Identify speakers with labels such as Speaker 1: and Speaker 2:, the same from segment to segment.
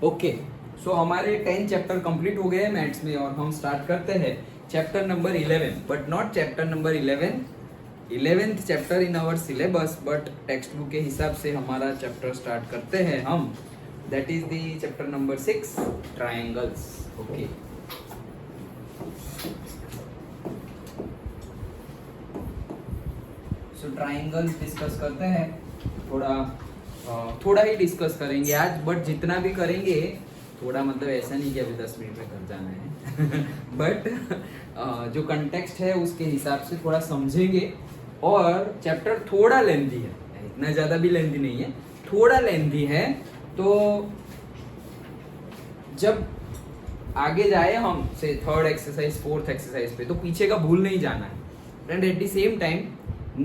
Speaker 1: Okay, सो हमारे 10 chapter complete हो गए हैं मैथ्स में और हम स्टार्ट करते हैं chapter number 11, but not chapter number 11, 11th chapter in our syllabus, but text book के हिसाब से हमारा चैप्टर स्टार्ट करते हैं हम, that is the chapter number 6, triangles. Okay, so triangles discuss करते हैं। थोड़ा ही डिस्कस करेंगे आज, बट जितना भी करेंगे थोड़ा, मतलब ऐसा नहीं कि अभी 10 मिनट में कर जाना है बट जो कंटेक्स्ट है उसके हिसाब से थोड़ा समझेंगे। और चैप्टर थोड़ा लेंथी है, इतना ज़्यादा भी लेंथी नहीं है, थोड़ा लेंथी है। तो जब आगे जाए हम से थर्ड एक्सरसाइज फोर्थ एक्सरसाइज पे, तो पीछे का भूल नहीं जाना है। And at the same time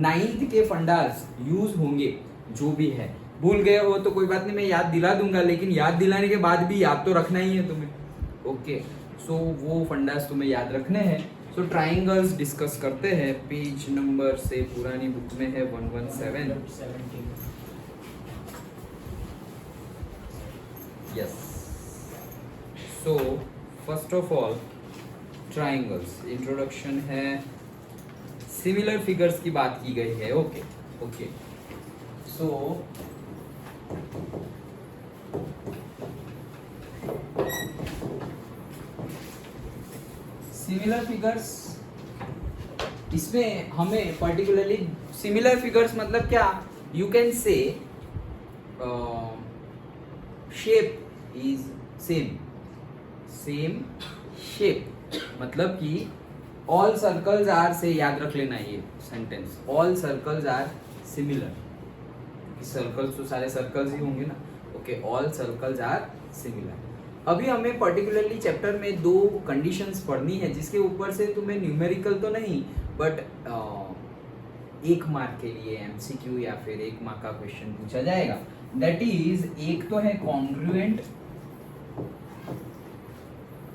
Speaker 1: 9th के फंडास यूज होंगे, जो भी है। भूल गए हो तो कोई बात नहीं, मैं याद दिला दूंगा, लेकिन याद दिलाने के बाद भी याद तो रखना ही है तुम्हें। ओके, सो वो फंडास तुम्हें याद रखने हैं। सो ट्राइंगल्स डिस्कस करते हैं। पेज नंबर से पुरानी बुक में है 117। Yes, so first of all triangles introduction है, सिमिलर फिगर्स की बात की गई है। Okay okay, so similar figures, इसमें हमें पर्टिकुलरली सिमिलर फिगर्स मतलब क्या, यू कैन से shape is same, same shape, मतलब कि ऑल सर्कल्स आर से, याद रख लेना ये sentence, all circles are similar. Circles तो सारे सर्कल्स ही होंगे ना। Okay, all circles are similar. अभी हमें पर्टिकुलरली चैप्टर में 2 कंडीशंस पढ़नी है, जिसके ऊपर से तुम्हें न्यूमेरिकल तो नहीं, बट 1 मार्क के लिए एमसीक्यू या फिर 1 मार्क का क्वेश्चन पूछा जाएगा। दैट इज, एक तो है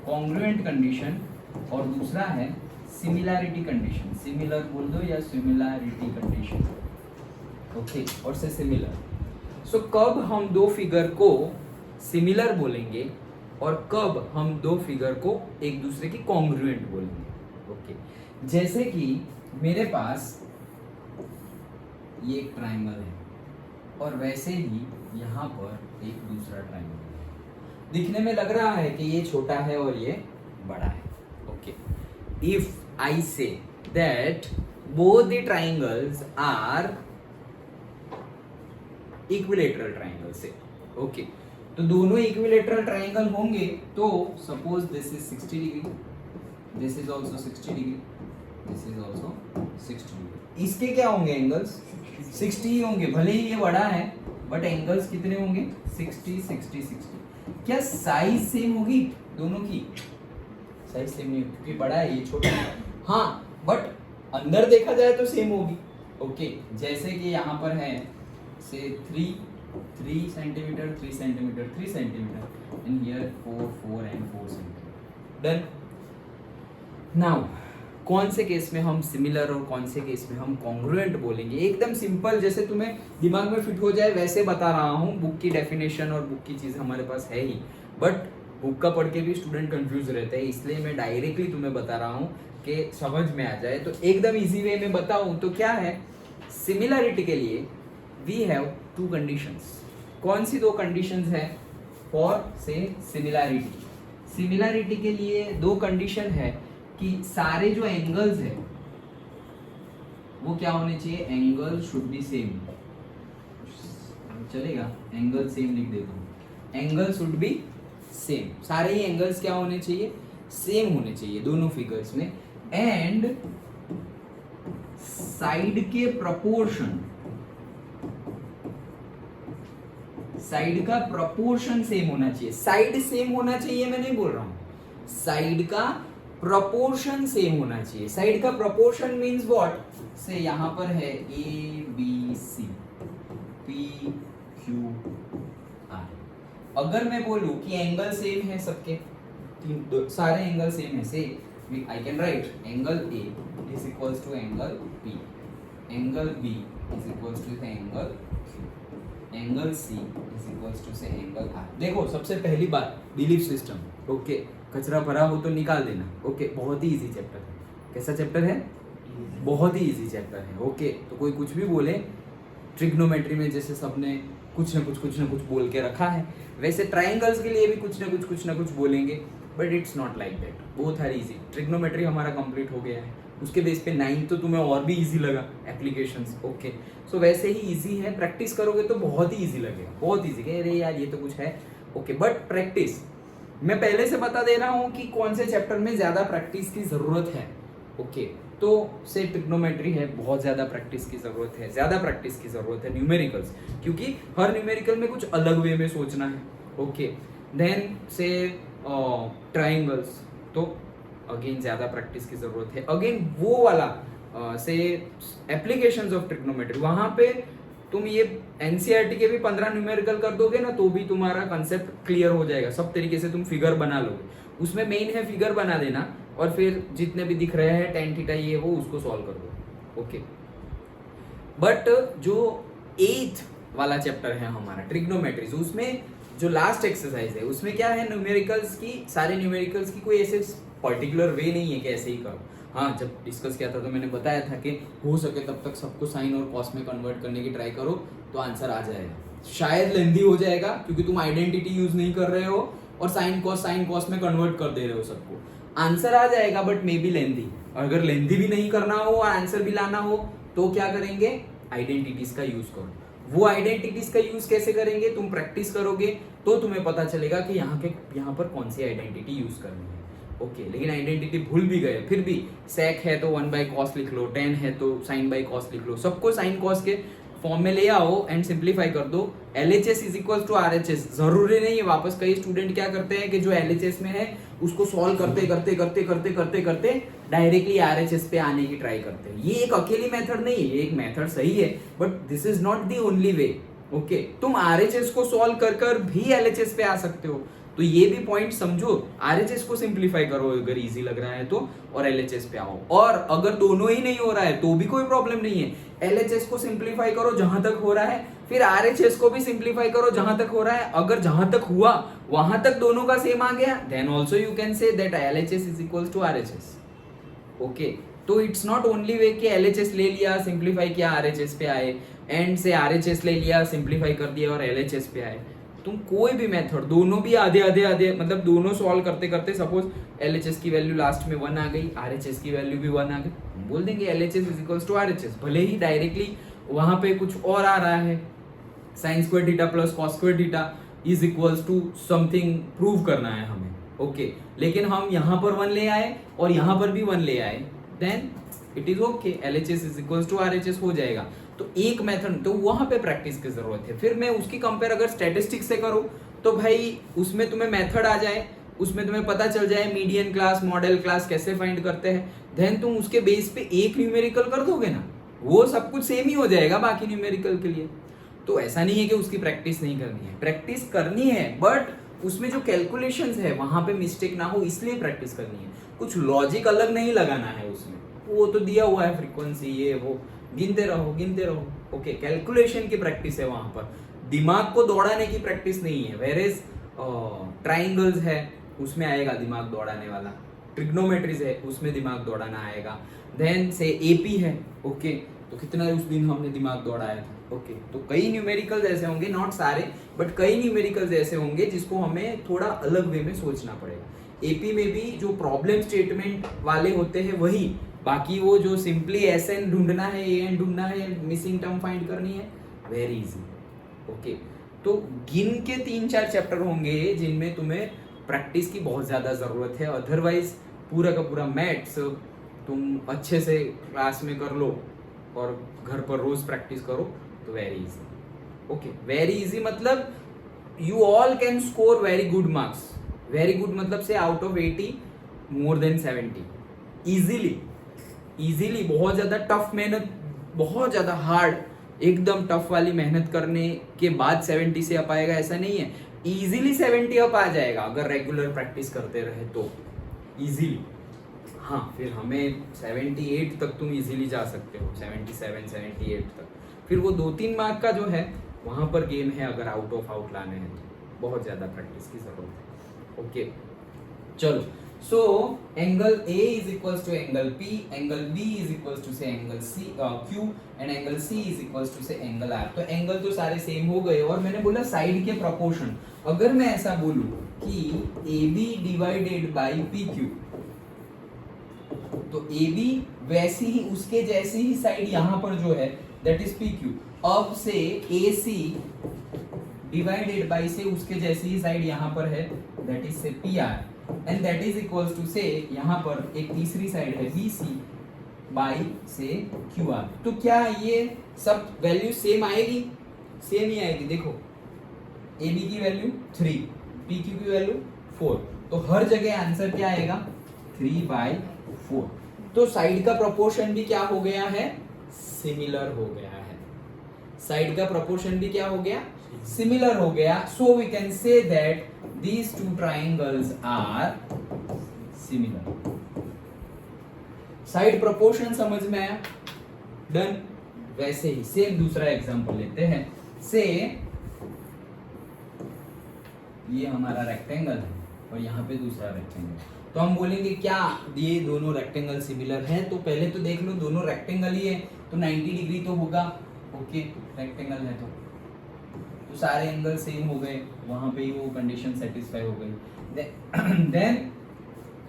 Speaker 1: कॉन्ग्रुएंट कंडीशन और दूसरा है सिमिलैरिटी कंडीशन। सिमिलर बोल दो या सिमिलैरिटी कंडीशन। ओके, और से सिमिलर। सो कब हम 2 फिगर को सिमिलर बोलेंगे और कब हम 2 फिगर को एक दूसरे की कॉन्ग्रुएंट बोलेंगे। ओके, जैसे कि मेरे पास ये एक ट्राइंगल है और वैसे ही यहाँ पर एक दूसरा ट्राइंगल है। दिखने में लग रहा है कि ये छोटा है और ये बड़ा है। Okay, if I say that both the triangles are equilateral triangle say. Okay, तो दोनों इक्विलेटरल ट्राइंगल होंगे, तो suppose this is 60 degree, this is also 60 degree, this is also 60 degree. इसके क्या होंगे एंगल्स? 60 ही होंगे, भले ही ये बड़ा है बट एंगल्स कितने होंगे? 60 60 60। क्या साइज सेम होगी दोनों की? साइज सेम नहीं, क्योंकि बड़ा है ये छोटा है। हाँ, बट अंदर देखा जाए तो सेम होगी। ओके, जैसे कि यहाँ पर है से 3 centimetre, 3 centimetre, 3 centimetre, and here 4 and 4 centimetre. Done. Now कौन से केस में हम सिमिलर और कौन से केस में हम कॉन्ग्रुएंट बोलेंगे, एकदम सिंपल, जैसे तुम्हें दिमाग में फिट हो जाए वैसे बता रहा हूँ। बुक की डेफिनेशन और बुक की चीज़ हमारे पास है ही, बट बुक का पढ़ के भी स्टूडेंट कंफ्यूज रहते हैं, इसलिए मैं डायरेक्टली तुम्हें बता रहा हूँ कि समझ में आ जाए। तो एकदम इजी वे में बताऊँ तो क्या है, सिमिलरिटी के लिए वी हैव 2 कंडीशंस। कौन सी 2 कंडीशंस है फॉर से सिमिलरिटी? सिमिलरिटी के लिए 2 कंडीशन है कि सारे जो एंगल्स है वो क्या होने चाहिए? Angle should be same. चलेगा, एंगल सेम लिख देता हूँ। एंगल शुड बी सेम, सारे ही एंगल्स क्या होने चाहिए? सेम होने चाहिए दोनों फिगर्स में। एंड साइड के प्रपोर्शन, साइड का प्रपोर्शन सेम होना चाहिए। साइड सेम होना चाहिए मैं नहीं बोल रहा हूं, साइड का प्रपोर्शन सेम होना चाहिए। साइड का प्रपोर्शन मींस व्हाट? से यहां पर है A B C P Q R. अगर मैं बोलूं कि एंगल सेम है सबके, सारे एंगल सेम है, say I can write angle A is equals to angle B, angle B is equals to angle Q, angle C is equals to say angle triangle R. देखो सबसे पहली बात belief system, okay, कचरा भरा हो तो निकाल देना, ओके, बहुत ही इजी चैप्टर है। कैसा चैप्टर है? बहुत ही इजी चैप्टर है, ओके। तो कोई कुछ भी बोले, ट्रिग्नोमेट्री में जैसे सबने कुछ ना कुछ बोल के रखा है, वैसे ट्रायंगल्स के लिए भी कुछ ना कुछ बोलेंगे, but it's not like that, both are easy. Trigonometry हमारा कंप्लीट हो गया है, उसके बेस पे 9 तो तुम्हें और भी इजी लगा, एप्लीकेशंस, ओके। सो वैसे ही इजी है, प्रैक्टिस करोगे तो बहुत ही इजी लगेगा, बहुत इजी। अरे यार ये तो कुछ है, ओके, बट प्रैक्टिस मैं पहले से बता दे रहा हूँ कि कौन से चैप्टर में ज्यादा प्रैक्टिस की जरूरत है, ओके। तो से ट्रिग्नोमेट्री है, बहुत ज्यादा प्रैक्टिस की जरूरत है, ज्यादा प्रैक्टिस की जरूरत है। न्यूमेरिकल्स, क्योंकि हर न्यूमेरिकल में कुछ अलग वे में सोचना है, ओके। देन से ट्रायंगल्स, तो अगेन ज्यादा प्रैक्टिस की जरूरत है। अगेन वो वाला से एप्लीकेशंस ऑफ ट्रिग्नोमेट्री, वहां पे तुम ये एनसीईआरटी के भी 15 न्यूमेरिकल कर दोगे ना, तो भी तुम्हारा कंसेप्ट क्लियर हो जाएगा, सब तरीके से तुम फिगर बना लोगे। उसमें मेन है फिगर बना देना, और फिर जितने भी दिख रहे हैं tan थीटा ये वो, उसको सॉल्व कर दो, ओके। बट जो 8th वाला चैप्टर है हमारा ट्रिग्नोमेट्रीज, उसमें जो लास्ट एक्सरसाइज है उसमें क्या है, न्यूमेरिकल्स की, सारे न्यूमेरिकल्स की कोई ऐसे पर्टिकुलर वे नहीं है कि ऐसे ही करो। हाँ, जब डिस्कस किया था तो मैंने बताया था कि हो सके तब तक सबको साइन और कॉस में कन्वर्ट करने की ट्राई करो, तो आंसर आ जाएगा। शायद लेंदी हो जाएगा क्योंकि तुम आइडेंटिटी यूज नहीं कर रहे हो और साइन कॉस में कन्वर्ट कर दे रहे हो सबको। आंसर आ जाएगा बट मे बी लेंदी। अगर लेंदी भी नहीं करना हो और आंसर भी लाना हो तो क्या करेंगे, आइडेंटिटीज का यूज करो। वो आइडेंटिटीज का यूज कैसे करेंगे, तुम प्रैक्टिस करोगे तो तुम्हें पता चलेगा कि यहाँ पर कौन सी आइडेंटिटी यूज करनी है, ओके। लेकिन आइडेंटिटी भूल भी गए, फिर भी sec है तो 1/cos लिख लो, tan है तो sin/cos लिख लो, सबको sin cos के फॉर्म में ले आओ एंड सिंप्लीफाई कर दो। LHS is equal to RHS जरूरी नहीं है वापस। कई स्टूडेंट क्या करते हैं कि जो LHS में है उसको सॉल्व करते डायरेक्टली RHS पे आने की ट्राई करते हैं। ये एक अकेली मेथड नहीं है, ये एक मेथड सही है, but this is not the only way, okay. तुम RHS को सॉल्व कर भी LHS पे आ सकते हो, तो ये भी पॉइंट समझो। RHS को सिंप्लीफाई करो अगर इजी लग रहा है तो, और LHS पे आओ। और अगर दोनों ही नहीं हो रहा है तो भी कोई प्रॉब्लम नहीं है, LHS को सिंप्लीफाई करो जहां तक हो रहा है, फिर RHS को भी सिंप्लीफाई करो जहां तक हो रहा है। अगर जहां तक हुआ वहां तक दोनों का सेम आ गया, then also you can say that LHS is equal to RHS, okay. तो इट्स नॉट ओनली वे कि LHS ले लिया सिंप्लीफाई किया RHS पे आए, एंड से RHS ले लिया सिंप्लीफाई कर दिया और LHS पे आए। तुम कोई भी मेथड, दोनों भी आधे मतलब दोनों सॉल्व करते सपोज LHS की वैल्यू लास्ट में 1 आ गई, RHS की वैल्यू भी 1 आ गई, हम बोल देंगे LHS is equal to RHS। भले ही डायरेक्टली वहां पे कुछ और आ रहा है, sin square theta plus cos square theta is equals to something prove करना है हमें, ओके। लेकिन हम यहाँ पर 1 ले आए और यहाँ पर भी 1 ले आए, then it is okay, LHS is equals to RHS हो जाएगा। तो एक मेथड, तो वहां पे प्रैक्टिस की जरूरत है। फिर मैं उसकी कंपेयर अगर स्टैटिस्टिक्स से करूं तो भाई उसमें तुम्हें मेथड आ जाए, उसमें तुम्हें पता चल जाए मीडियन क्लास मॉडल क्लास कैसे फाइंड करते हैं, देन तुम उसके बेस पे एक न्यूमेरिकल कर दोगे ना, वो सब कुछ सेम ही हो जाएगा बाकी न्यूमेरिकल के लिए। तो ऐसा नहीं है कि उसकी प्रैक्टिस नहीं करनी है, प्रैक्टिस करनी है, बट उसमें जो कैलकुलेशंस है वहां पे मिस्टेक ना हो इसलिए प्रैक्टिस करनी है। कुछ लॉजिक अलग नहीं लगाना है उसमें, वो तो दिया हुआ है फ्रीक्वेंसी ये वो, गिनते रहो, ओके। कैलकुलेशन की प्रैक्टिस है वहां पर, दिमाग को दौड़ाने की प्रैक्टिस नहीं है। वेरेज ट्राइंगल्स है उसमें आएगा दिमाग दौड़ाने वाला, ट्रिग्नोमेट्रीज है उसमें दिमाग दौड़ाना आएगा, देन से एपी है, ओके। तो कितना उस दिन हमने दिमाग दौड़ाया था, ओके। तो कई न्यूमेरिकल्स ऐसे होंगे, नॉट सारे बट कई न्यूमेरिकल्स ऐसे होंगे जिसको हमें थोड़ा अलग वे में सोचना पड़ेगा। एपी में भी जो प्रॉब्लम स्टेटमेंट वाले होते हैं वही, बाकी वो जो सिंपली SN ढूंढना है, AN ढूंढना है, मिसिंग टर्म फाइंड करनी है, वेरी इजी, ओके। तो गिन के 3-4 चैप्टर होंगे जिनमें तुम्हें प्रैक्टिस की बहुत ज्यादा जरूरत है, अदरवाइज पूरा का पूरा मैथ्स तुम अच्छे से क्लास में कर लो और घर पर रोज प्रैक्टिस करो तो very easy, okay. Very easy मतलब you all can score very good marks. Very good मतलब से out of 80 more than 70 easily. बहुत ज्यादा टफ मेहनत, बहुत ज्यादा हार्ड एकदम टफ वाली मेहनत करने के बाद 70 से अप आएगा ऐसा नहीं है, इजीली 70 अप आ जाएगा अगर रेगुलर प्रैक्टिस करते रहे तो इजीली। हाँ, फिर हमें 78 तक तुम इजीली जा सकते हो, 77 78 तक। फिर वो 2-3 मार्क का जो है वहां पर गेम है अगर आउट ऑफ आउट लाने हैं तो। बहुत ज्यादा प्रैक्टिस की जरूरत है। ओके चलो, so angle A is equals to angle P, angle B is equals to say angle Q and angle C is equals to say angle R। तो एंगल तो सारे सेम हो गए और मैंने बोला साइड के प्रोपोर्शन। अगर मैं ऐसा बोलूं कि AB डिवाइडेड बाय PQ, तो AB वैसी ही उसके जैसी ही साइड यहां पर जो है दैट इज PQ। अब से AC डिवाइडेड बाय से उसके जैसी ही साइड यहां पर है that is say PR and that is equals to say यहां पर एक तीसरी साइड है BC बाय से QR। तो क्या ये सब वैल्यू सेम आएगी? सेम ही आएगी। देखो AB की वैल्यू 3, PQ की वैल्यू 4, तो हर जगह आंसर क्या आएगा? 3/4। तो साइड का प्रोपोर्शन भी क्या हो गया है? सिमिलर हो गया है। साइड का प्रोपोर्शन भी क्या हो गया? सिमिलर हो गया। So we can say that these two triangles are similar। Side proportion समझ में आया? डन। वैसे ही सेम दूसरा एग्जांपल लेते हैं। से ये हमारा रेक्टेंगल है और यहाँ पे दूसरा रेक्टेंगल, तो हम बोलेंगे क्या ये दोनों रेक्टेंगल सिमिलर हैं? तो पहले तो देख लो दोनों रेक्टेंगल ही है तो 90 डिग्री तो होगा। ओके रेक्टेंगल है तो सारे एंगल सेम हो गए, वहां पे ही वो कंडीशन सेटिस्फाई हो गई। देन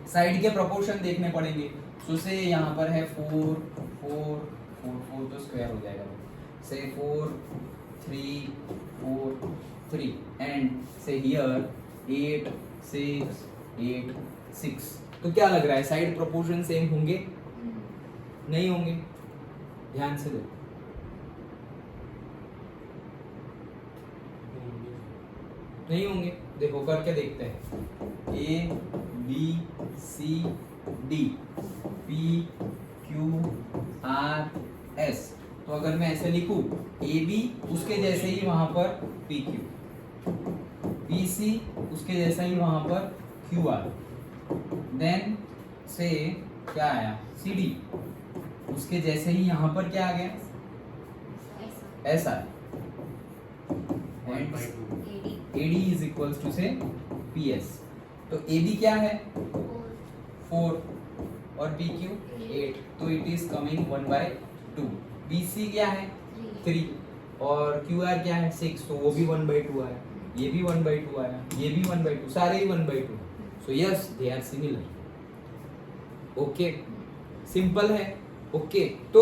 Speaker 1: साइड के प्रोपोर्शन देखने पड़ेंगे। सो से यहाँ पर है 4 4 4 4 तो स्क्वायर हो जाएगा। से 4 3 4 3 एंड से हियर 8 6 8 6। तो क्या लग रहा है साइड प्रोपोर्शन सेम होंगे? नहीं होंगे। ध्यान से देखो, नहीं होंगे। देखो करके देखते हैं। A B C D P Q R S। तो अगर मैं ऐसे लिखूं A B उसके जैसे ही वहां पर PQ, B C उसके जैसा ही वहां पर QR, देन से क्या आया C D उसके जैसे ही यहां पर क्या आ गया? ऐसा AD is equals to say PS। तो AB क्या है? 4 और PQ 8, तो it is coming 1/2। BC क्या है? 3 और QR क्या है? 6, तो वो भी 1/2 आया, ये भी 1/2 आया, ये भी 1/2, सारे ही 1/2। So yes they are similar. Okay simple है। ओके तो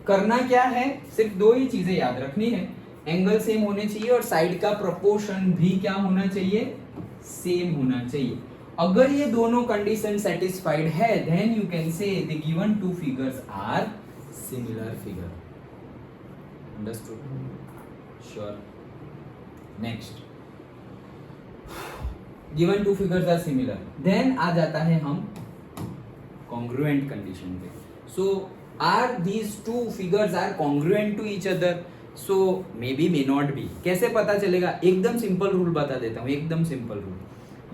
Speaker 1: करना क्या है? सिर्फ दो ही चीजें याद रखनी है। एंगल सेम होने चाहिए और साइड का प्रोपोर्शन भी क्या होना चाहिए? सेम होना चाहिए। अगर ये दोनों कंडीशन सेटिस्फाइड है then you can say the given two figures are similar figure. Understood? Sure. Next, given two figures are similar, then आ जाता है हम कॉन्ग्रुएंट कंडीशन पे। So are these two figures are congruent to each other? So may be may not be. कैसे पता चलेगा? एकदम simple rule बता देता हूँ, एकदम सिंपल रूल।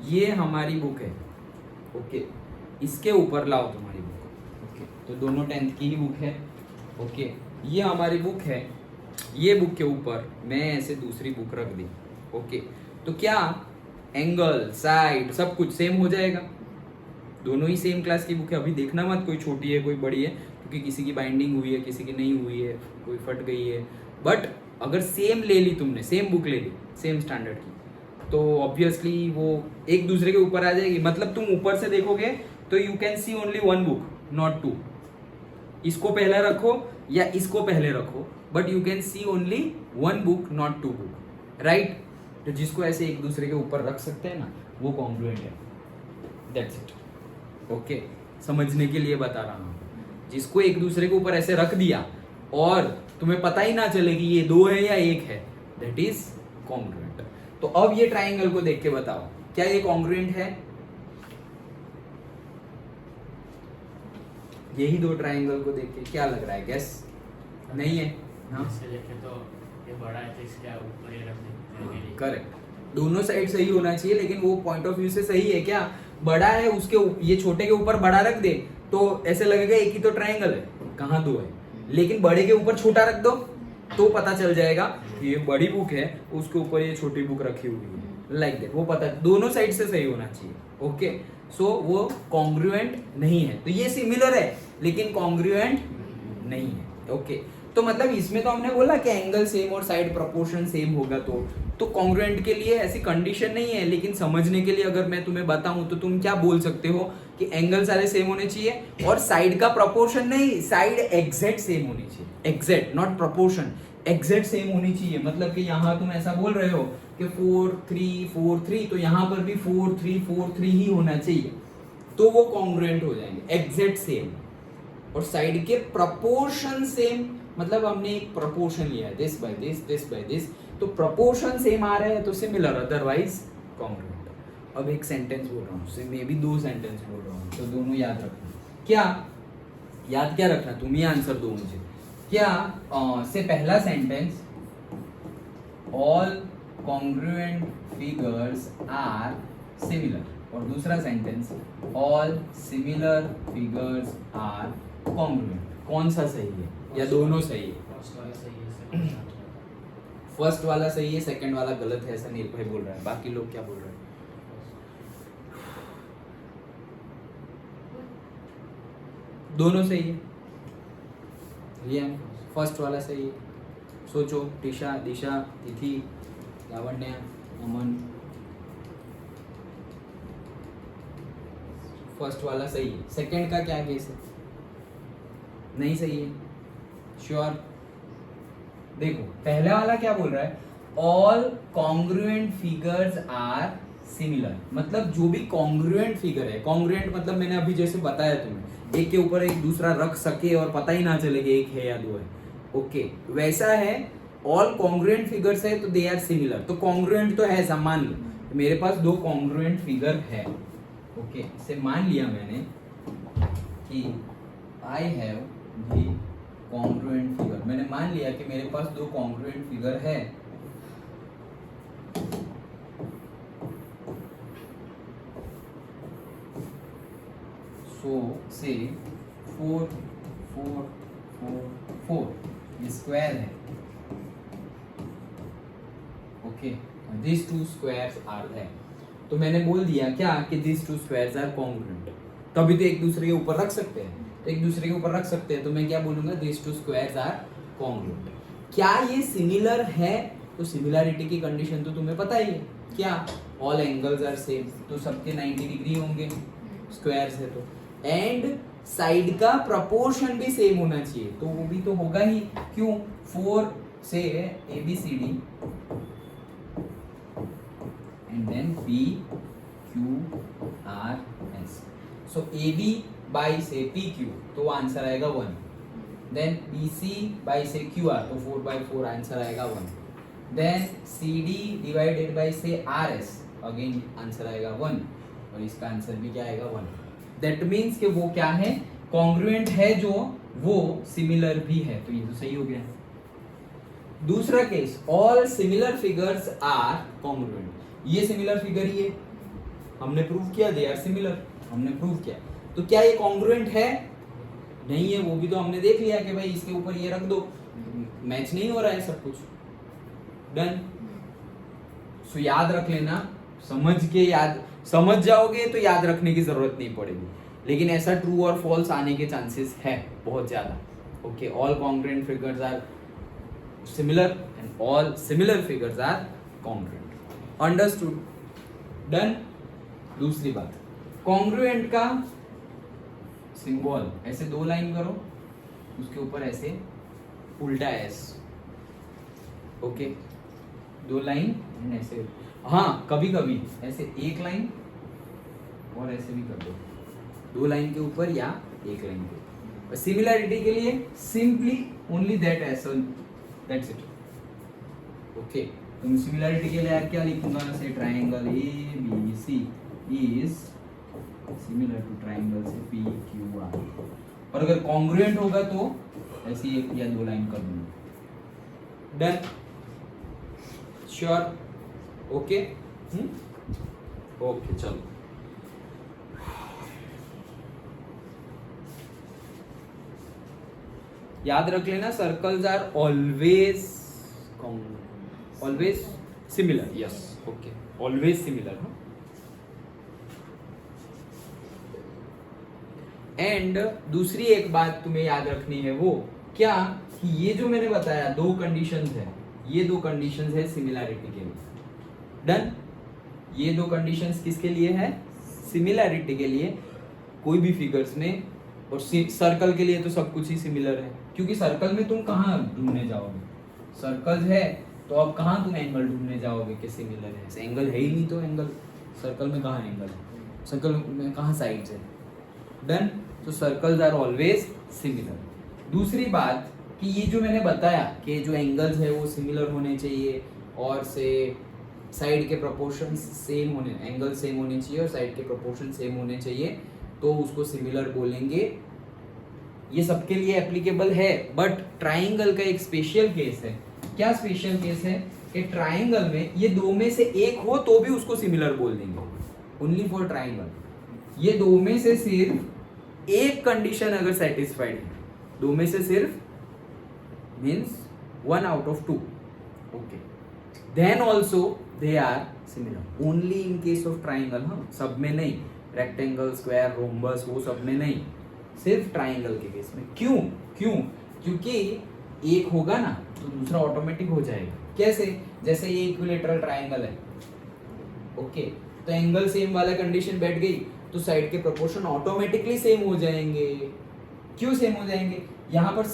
Speaker 1: ये हमारी बुक है, ओके इसके ऊपर लाओ तुम्हारी बुक। ओके तो दोनों 10th की ही बुक है। ओके ये हमारी बुक है, ये बुक के ऊपर मैं ऐसे दूसरी बुक रख दी। ओके तो क्या एंगल साइड सब कुछ सेम हो जाएगा? दोनों ही सेम क्लास की बुक है। अभी देखना मत कोई छोटी है कोई बड़ी है, क्योंकि किसी की बाइंडिंग हुई है किसी की नहीं हुई है, कोई फट गई है। बट अगर सेम ले ली तुमने, सेम बुक ले ली सेम स्टैंडर्ड की, तो ऑब्वियसली वो एक दूसरे के ऊपर आ जाएगी। मतलब तुम ऊपर से देखोगे तो you can see only one book not two. इसको पहले रखो या इसको पहले रखो, but you can see only one book not two book, right? तो जिसको ऐसे एक दूसरे के ऊपर रख सकते हैं ना, वो कॉन्ग्रुएंट है। That's it. ओके समझने के लिए बता रहा हूँ। जिसको एक दूसरे के ऊपर ऐसे रख दिया और तुम्हें पता ही ना चले कि ये दो है या एक है, दैट इज कॉन्ग्रुएंट। तो अब ये ट्राइंगल को देख के बताओ क्या ये कॉन्ग्रुएंट है? यही दो ट्राइंगल को देख के क्या लग रहा है? गेस नहीं है? हाँ
Speaker 2: इससे देखे तो ये बड़ा है तो इसके ऊपर ही रख देंगे।
Speaker 1: करेक्ट, दोनों साइड सही होना चाहिए, लेकिन वो पॉइंट ऑफ व्यू से सही है क्या? बड़ा है उसके ये छोटे के ऊपर बड़ा रख दे तो ऐसे लगेगा एक ही तो ट्राइंगल है, कहाँ दो है। लेकिन बड़े के ऊपर छोटा रख दो तो पता चल जाएगा कि ये बड़ी बुक है उसके ऊपर ये छोटी बुक रखी हुई है। लाइक दैट, वो पता दोनों साइड से सही होना चाहिए. ओके, सो वो कॉन्ग्रुएंट नहीं है. तो ये सिमिलर है लेकिन कॉन्ग्रुएंट नहीं है. ओके, तो मतलब इसमें तो हमने बोला कि एंगल सेम और साइड प्रोपोर्शन सेम होगा तो कॉन्ग्रुएंट के लिए ऐसी कंडीशन नहीं है. लेकिन समझने के लिए अगर मैं तुम्हें बताऊं तो तुम क्या बोल सकते हो कि एंगल सारे सेम होने चाहिए और साइड का प्रोपोर्शन नहीं, साइड एग्जैक्ट सेम होनी चाहिए. Exact, not proportion, exact same होनी चाहिए. मतलब कि यहाँ तुम ऐसा बोल रहे हो कि 4 3 4 3, तो यहाँ पर भी 4 3 4 3 ही होना चाहिए, तो वो कॉन्ग्रुएंट हो जाएंगे, एग्जैक्ट सेम. और साइड के प्रोपोर्शन सेम, मतलब हमने एक प्रोपोर्शन लिया है, this by this, this by this, तो प्रोपोर्शन सेम आ रहे हैं तो सिमिलर, अदरवाइज कॉन्ग्रुएंट. अब एक सेंटेंस बोल रहा हूँ, मे बी 2 सेंटेंस बोल रहा हूँ, तो दोनों याद रखना. क्या याद, क्या रखना, तुम ही आंसर दो मुझे. क्या से पहला sentence, all congruent figures are similar, और दूसरा sentence, all similar figures are congruent. कौन सा सही है या दोनों सही है?
Speaker 2: फर्स्ट वाला सही है, सेकंड गलत है.
Speaker 1: फर्स्ट वाला सही है, सेकंड वाला गलत है, ऐसा निर्भय बोल रहा है. बाकी लोग क्या बोल रहे हैं? दोनों सही है. रियान, फर्स्ट वाला सही है. सोचो, टिशा, दिशा, तिथि, लावण्य, अमन, फर्स्ट वाला सही है. सेकंड का क्या केस है? नहीं सही है. श्योर? देखो, पहला वाला क्या बोल रहा है, all congruent figures are similar. मतलब जो भी कॉन्ग्रुएंट फिगर है, कॉन्ग्रुएंट मतलब मैंने अभी जैसे बताया तुम्हें, एक के ऊपर एक दूसरा रख सके और पता ही ना चले कि एक है या दो है. ओके, वैसा है. ऑल कॉन्ग्रुएंट फिगर्स है तो दे आर सिमिलर. तो कॉन्ग्रुएंट तो है, मान लो मेरे पास 2 कॉन्ग्रुएंट फिगर है. ओके, से मान लिया मैंने कि I have the congruent figure. मैंने मान लिया कि मेरे पास 2 कॉन्ग्रुएंट फिगर है. सो से 4 4 4 4 ये स्क्वायर है. Okay, this 2 squares are there. तो मैंने बोल दिया क्या कि दिस 2 स्क्वायर्स आर कॉन्ग्रुएंट. तभी तो एक दूसरे के ऊपर रख सकते हैं, तो एक दूसरे के ऊपर रख सकते हैं. तो मैं क्या बोलूंगा, दिस 2 स्क्वायर्स आर कॉन्ग्रुएंट. क्या ये सिमिलर है? तो सिमिलरिटी की कंडीशन तो तुम्हें पता ही है. क्या ऑल एंगल्स आर सेम, तो सबके 90 डिग्री होंगे, स्क्वायर्स है तो. एंड साइड का प्रोपोर्शन भी सेम होना चाहिए, तो वो भी तो होगा ही. क्यों? 4 से ABCD and then P Q R S. So AB by say PQ, तो आंसर आएगा 1. Then BC by say QR, तो 4 by 4 आंसर आएगा 1. Then CD divided by say RS, again answer आएगा 1. और इसका आंसर भी क्या आएगा 1. That means कि वो क्या है, कॉन्ग्रुएंट है, जो वो सिमिलर भी है. तो ये तो सही हो गया. दूसरा case, all similar figures are congruent. ये सिमिलर फिगर ही है, हमने प्रूव किया दे आर सिमिलर, हमने प्रूव किया. तो क्या ये कॉन्ग्रुएंट है? नहीं है. वो भी तो हमने देख लिया कि भाई इसके ऊपर ये रख दो, मैच नहीं हो रहा है सब कुछ. डन. सो याद रख लेना, समझ जाओगे तो याद रखने की जरूरत नहीं पड़ेगी. लेकिन ऐसा ट्रू और फॉल्स आने के चांसेस है बहुत ज्यादा. Okay, all congruent figures are similar and all similar figures are congruent. Understood? Done. दूसरी बात, कॉन्ग्रुएंट का सिंबल ऐसे 2 लाइन करो, उसके ऊपर ऐसे उल्टा एस. ओके, 2 लाइन एंड ऐसे. हाँ, कभी कभी ऐसे 1 लाइन और ऐसे भी कर दो, 2 लाइन के ऊपर या 1 लाइन के ऊपर. सिमिलरिटी के लिए simply only that is, that's it. Okay, तो सिमिलरिटी के लिए यार क्या लिखूंगा, say triangle ABC is similar to triangle say PQR. और अगर कॉन्ग्रुएंट होगा तो ऐसी 1 या 2 लाइन कर दूंगा. डन. श्योर? ओके. ओके, चलो. याद रख लेना, circles are always similar. Yes. Okay. Always similar. And दूसरी एक बात तुम्हें याद रखनी है, वो क्या कि ये जो मैंने बताया दो कंडीशंस है, ये दो कंडीशंस है सिमिलैरिटी के लिए। डन। ये दो कंडीशंस किसके लिए है? सिमिलैरिटी के लिए कोई भी फिगर्स में। और सर्कल के लिए तो सब कुछ ही सिमिलर है, क्योंकि सर्कल में तुम कहाँ ढूंढने जाओगे? सर्कल है तो अब कहाँ तुम एंगल ढूंढने जाओगे कि सिमिलर है? एंगल है ही नहीं तो एंगल सर्कल में कहाँ एंगल है? सर्कल में कहाँ साइड्स है? डन। तो सर्कल्स आर ऑलवेज सिमिलर। दूसरी बात कि ये जो मैंने बताया कि जो एंगल्स है वो सिमिलर होने चाहिए और से साइड के प्रोपोर्शंस सेम होने, एंगल सेम होने चाहिए और साइड के प्रोपोर्शन सेम होने चाहिए, तो उसको सिमिलर बोलेंगे। ये सबके लिए एप्लीकेबल है, बट ट्राइंगल का एक स्पेशल केस है। क्या स्पेशल केस है? कि ट्राइंगल में ये दो में से एक हो तो भी उसको सिमिलर बोल देंगे, ओनली फॉर ट्राइंगल। ये दो में से सिर्फ एक कंडीशन अगर सेटिस्फाइड है, दो में से सिर्फ means 1 out of 2, okay, then also they are similar, only in case of triangle. हाँ, सब में नहीं, रेक्टेंगल, स्क्वायर, रोम्बस वो सब में नहीं, सिर्फ ट्राइंगल के केस में। क्यों? क्योंकि एक होगा ना तो दूसरा ऑटोमेटिक हो जाएगा। कैसे? जैसे ये इक्विलेटरल ट्राइंगल है, ओके, तो एंगल सेम वाला कंडीशन बैठ गई तो साइड के प्रोपोर्शन ऑटोमेटिकली सेम हो जाएंगे। क्यों सेम हो जाएंगे? यहाँ पर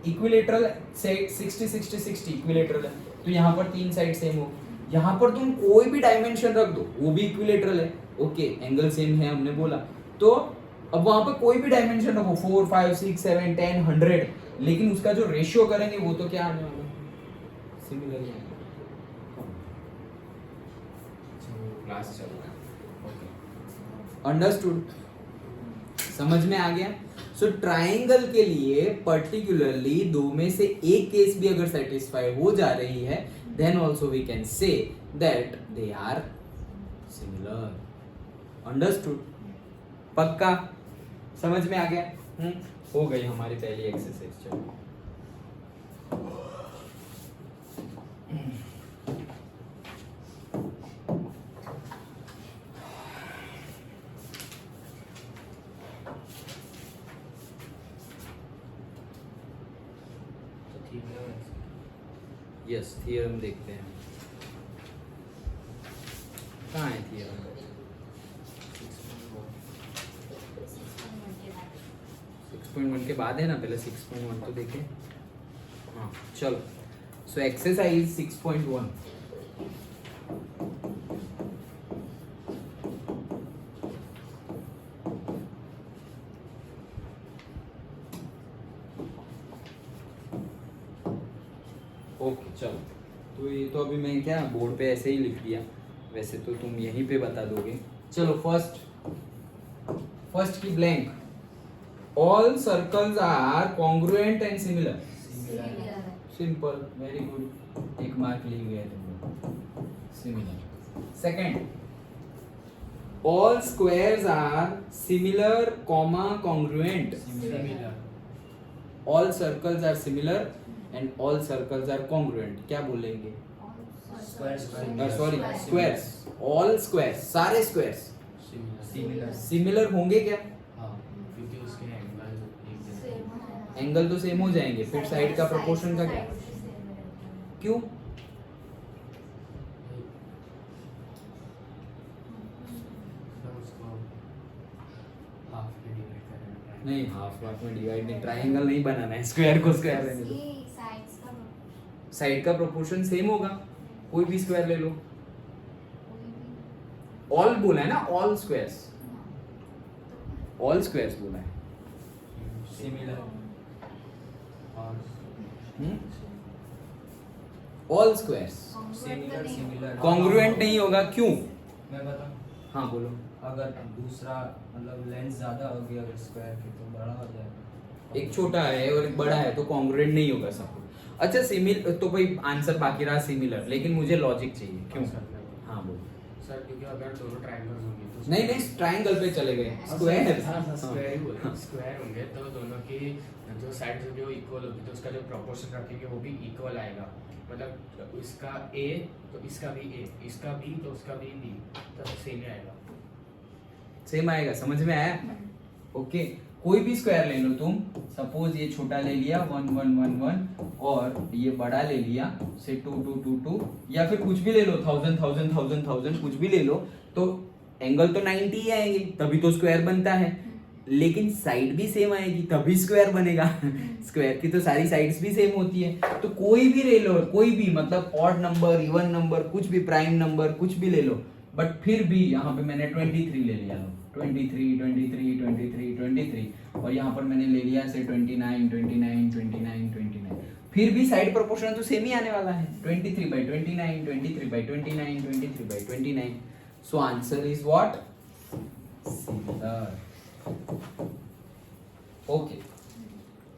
Speaker 1: इक्विलेटरल साइड 60-60-60 इक्विलेटरल है, तो यहाँ पर तीन साइड सेम हो। यहाँ पर तुम कोई भी डायमेंशन रख दो, वो भी इक्विलेटरल है, ओके, एंगल सेम है हमने बोला, तो अब वहां पर कोई भी डायमेंशन रखो, 4, 5, 6, 7, 10, 100, लेकिन उसका जो रेशियो करेंगे वो तो क्या आने वाला? सिमिलर ही आएगा। क्लास चल रहा है, ओके, अंडरस्टूड? समझ में आ गया? सो ट्राइंगल के लिए पर्टिकुलरली दो में से एक केस भी अगर सेटिस्फाई हो जा रही है, then also we can say that they are similar. Understood? पक्का? समझ में आ गया? हो गई हमारी पहली एक्सरसाइज। चलो यस, थियरम देखते हैं। कहाँ है थियरम? 6.1 के बाद है ना, पहले 6.1 तो देखें। हाँ चलो, सो एक्सरसाइज 6.1। ओके चलो, तो ये तो अभी मैं क्या बोर्ड पे ऐसे ही लिख दिया, वैसे तो तुम यहीं पे बता दोगे। चलो फर्स्ट की blank, all circles are congruent and similar. Simple, very good, एक मार्क ली हुई है तुमने। Similar. Second, all squares are similar, comma congruent.
Speaker 2: Similar.
Speaker 1: All circles are similar and all circles are congruent. क्या बोलेंगे? Sorry, squares. All squares, सारे squares
Speaker 2: Similar.
Speaker 1: similar होंगे क्या?
Speaker 2: हाँ, क्योंकि उसके एंगल एक जैसे।
Speaker 1: एंगल तो सेम हो जाएंगे, फिर साइड का प्रोपोर्शन का क्या? क्यों?
Speaker 2: उसको हाफ में डिवाइड करना है।
Speaker 1: नहीं, हाफ में डिवाइड नहीं, ट्रायंगल नहीं बनाना है, स्क्वायर को स्क्वायर रहने दो। साइड का प्रोपोर्शन सेम होगा, कोई भी स्क्वायर ले लो। ऑल बोला है ना, ऑल स्क्वायर्स, ऑल स्क्वायर्स बोला है।
Speaker 2: सिमिलर और
Speaker 1: ऑल स्क्वायर्स
Speaker 2: सिमिलर
Speaker 1: कॉन्ग्रुएंट नहीं होगा। क्यों?
Speaker 3: मैं बताऊं,
Speaker 1: हाँ बोलो।
Speaker 3: अगर दूसरा मतलब लेंथ ज्यादा होगी अगर स्क्वायर की तो बड़ा हो जाएगा।
Speaker 1: एक छोटा है और एक बड़ा है तो कॉन्ग्रुएंट नहीं होगा सब कुछ। अच्छा सिमिलर तो भाई आंसर बाकी रहा सिमिलर, लेकिन मुझे लॉजिक चाहिए। क्यों? हाँ बोलो।
Speaker 2: सर क्योंकि अगर दोनों ट्रायंगल्स होंगे तो
Speaker 1: नहीं नहीं ट्रायंगल पे चले गए स्क्वायर
Speaker 2: स्क्वायर ही बोला स्क्वायर होंगे तो दोनों की जो साइड्स होगी वो इक्वल होगी तो उसका जो प्रोपोर्शन रखेंगे वो भी इक्वल आएगा मतलब इसका ए तो इसका भी ए इसका बी तो उसका भी बी तो सेम ही आएगा
Speaker 1: सेम आएगा समझ में आया ओके कोई भी स्क्वायर ले लो तुम सपोज ये छोटा ले लिया 1 1 1 1 और ये बड़ा ले लिया से 2 2 2 2 या फिर कुछ भी ले लो 1000 1000 1000 1000 कुछ भी ले लो तो एंगल तो 90 ही आएगी तभी तो स्क्वायर बनता है लेकिन साइड भी सेम आएगी तभी स्क्वायर बनेगा स्क्वायर की तो सारी साइड्स भी सेम होती है तो कोई भी ले लो कोई भी मतलब ऑड नंबर इवन नंबर कुछ भी प्राइम नंबर कुछ भी ले लो बट फिर भी यहाँ पे मैंने 23 ले लिया लो 23 23 23 23 और यहाँ पर मैंने ले लिया से 29 29 29 29 फिर भी साइड प्रोपोर्शन तो सेम ही आने वाला है 23 by 29 23 by 29 23 by 29 so answer is what similar okay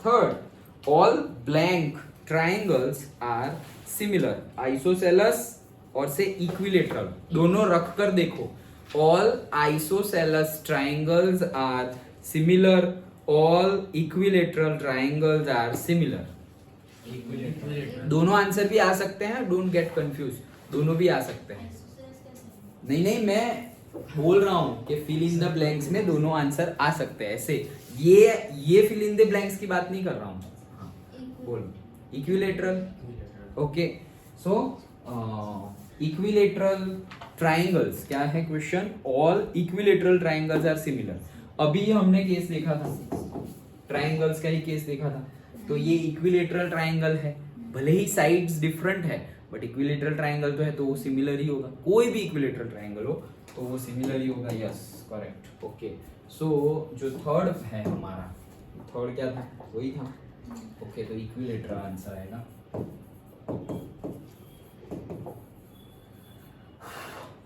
Speaker 1: third all blank triangles are similar isosceles और से इक्विलेटरल दोनों रख कर देखो all isosceles triangles are similar all equilateral triangles are similar दोनों आंसर भी आ सकते हैं डोंट गेट कंफ्यूज दोनों भी आ सकते हैं नहीं नहीं मैं बोल रहा हूं कि फिल इन द ब्लैंक्स में दोनों आंसर आ सकते हैं ऐसे ये फिल इन द ब्लैंक्स की बात नहीं कर रहा हूं हाँ बोल equilateral okay so equilateral triangles क्या है question all equilateral triangles are similar अभी हमने केस देखा था ट्राइंगल्स का ही केस देखा था तो ये इक्विलेटरल ट्राइंगल है भले ही साइड्स डिफरेंट है बट इक्विलेटरल ट्राइंगल तो है तो वो सिमिलर ही होगा कोई भी इक्विलेटरल ट्राइंगल हो तो वो सिमिलर ही होगा यस करेक्ट ओके सो जो थर्ड है हमारा थर्ड क्या था वही था ओके तो इक्विलेटरल आंसर आएगा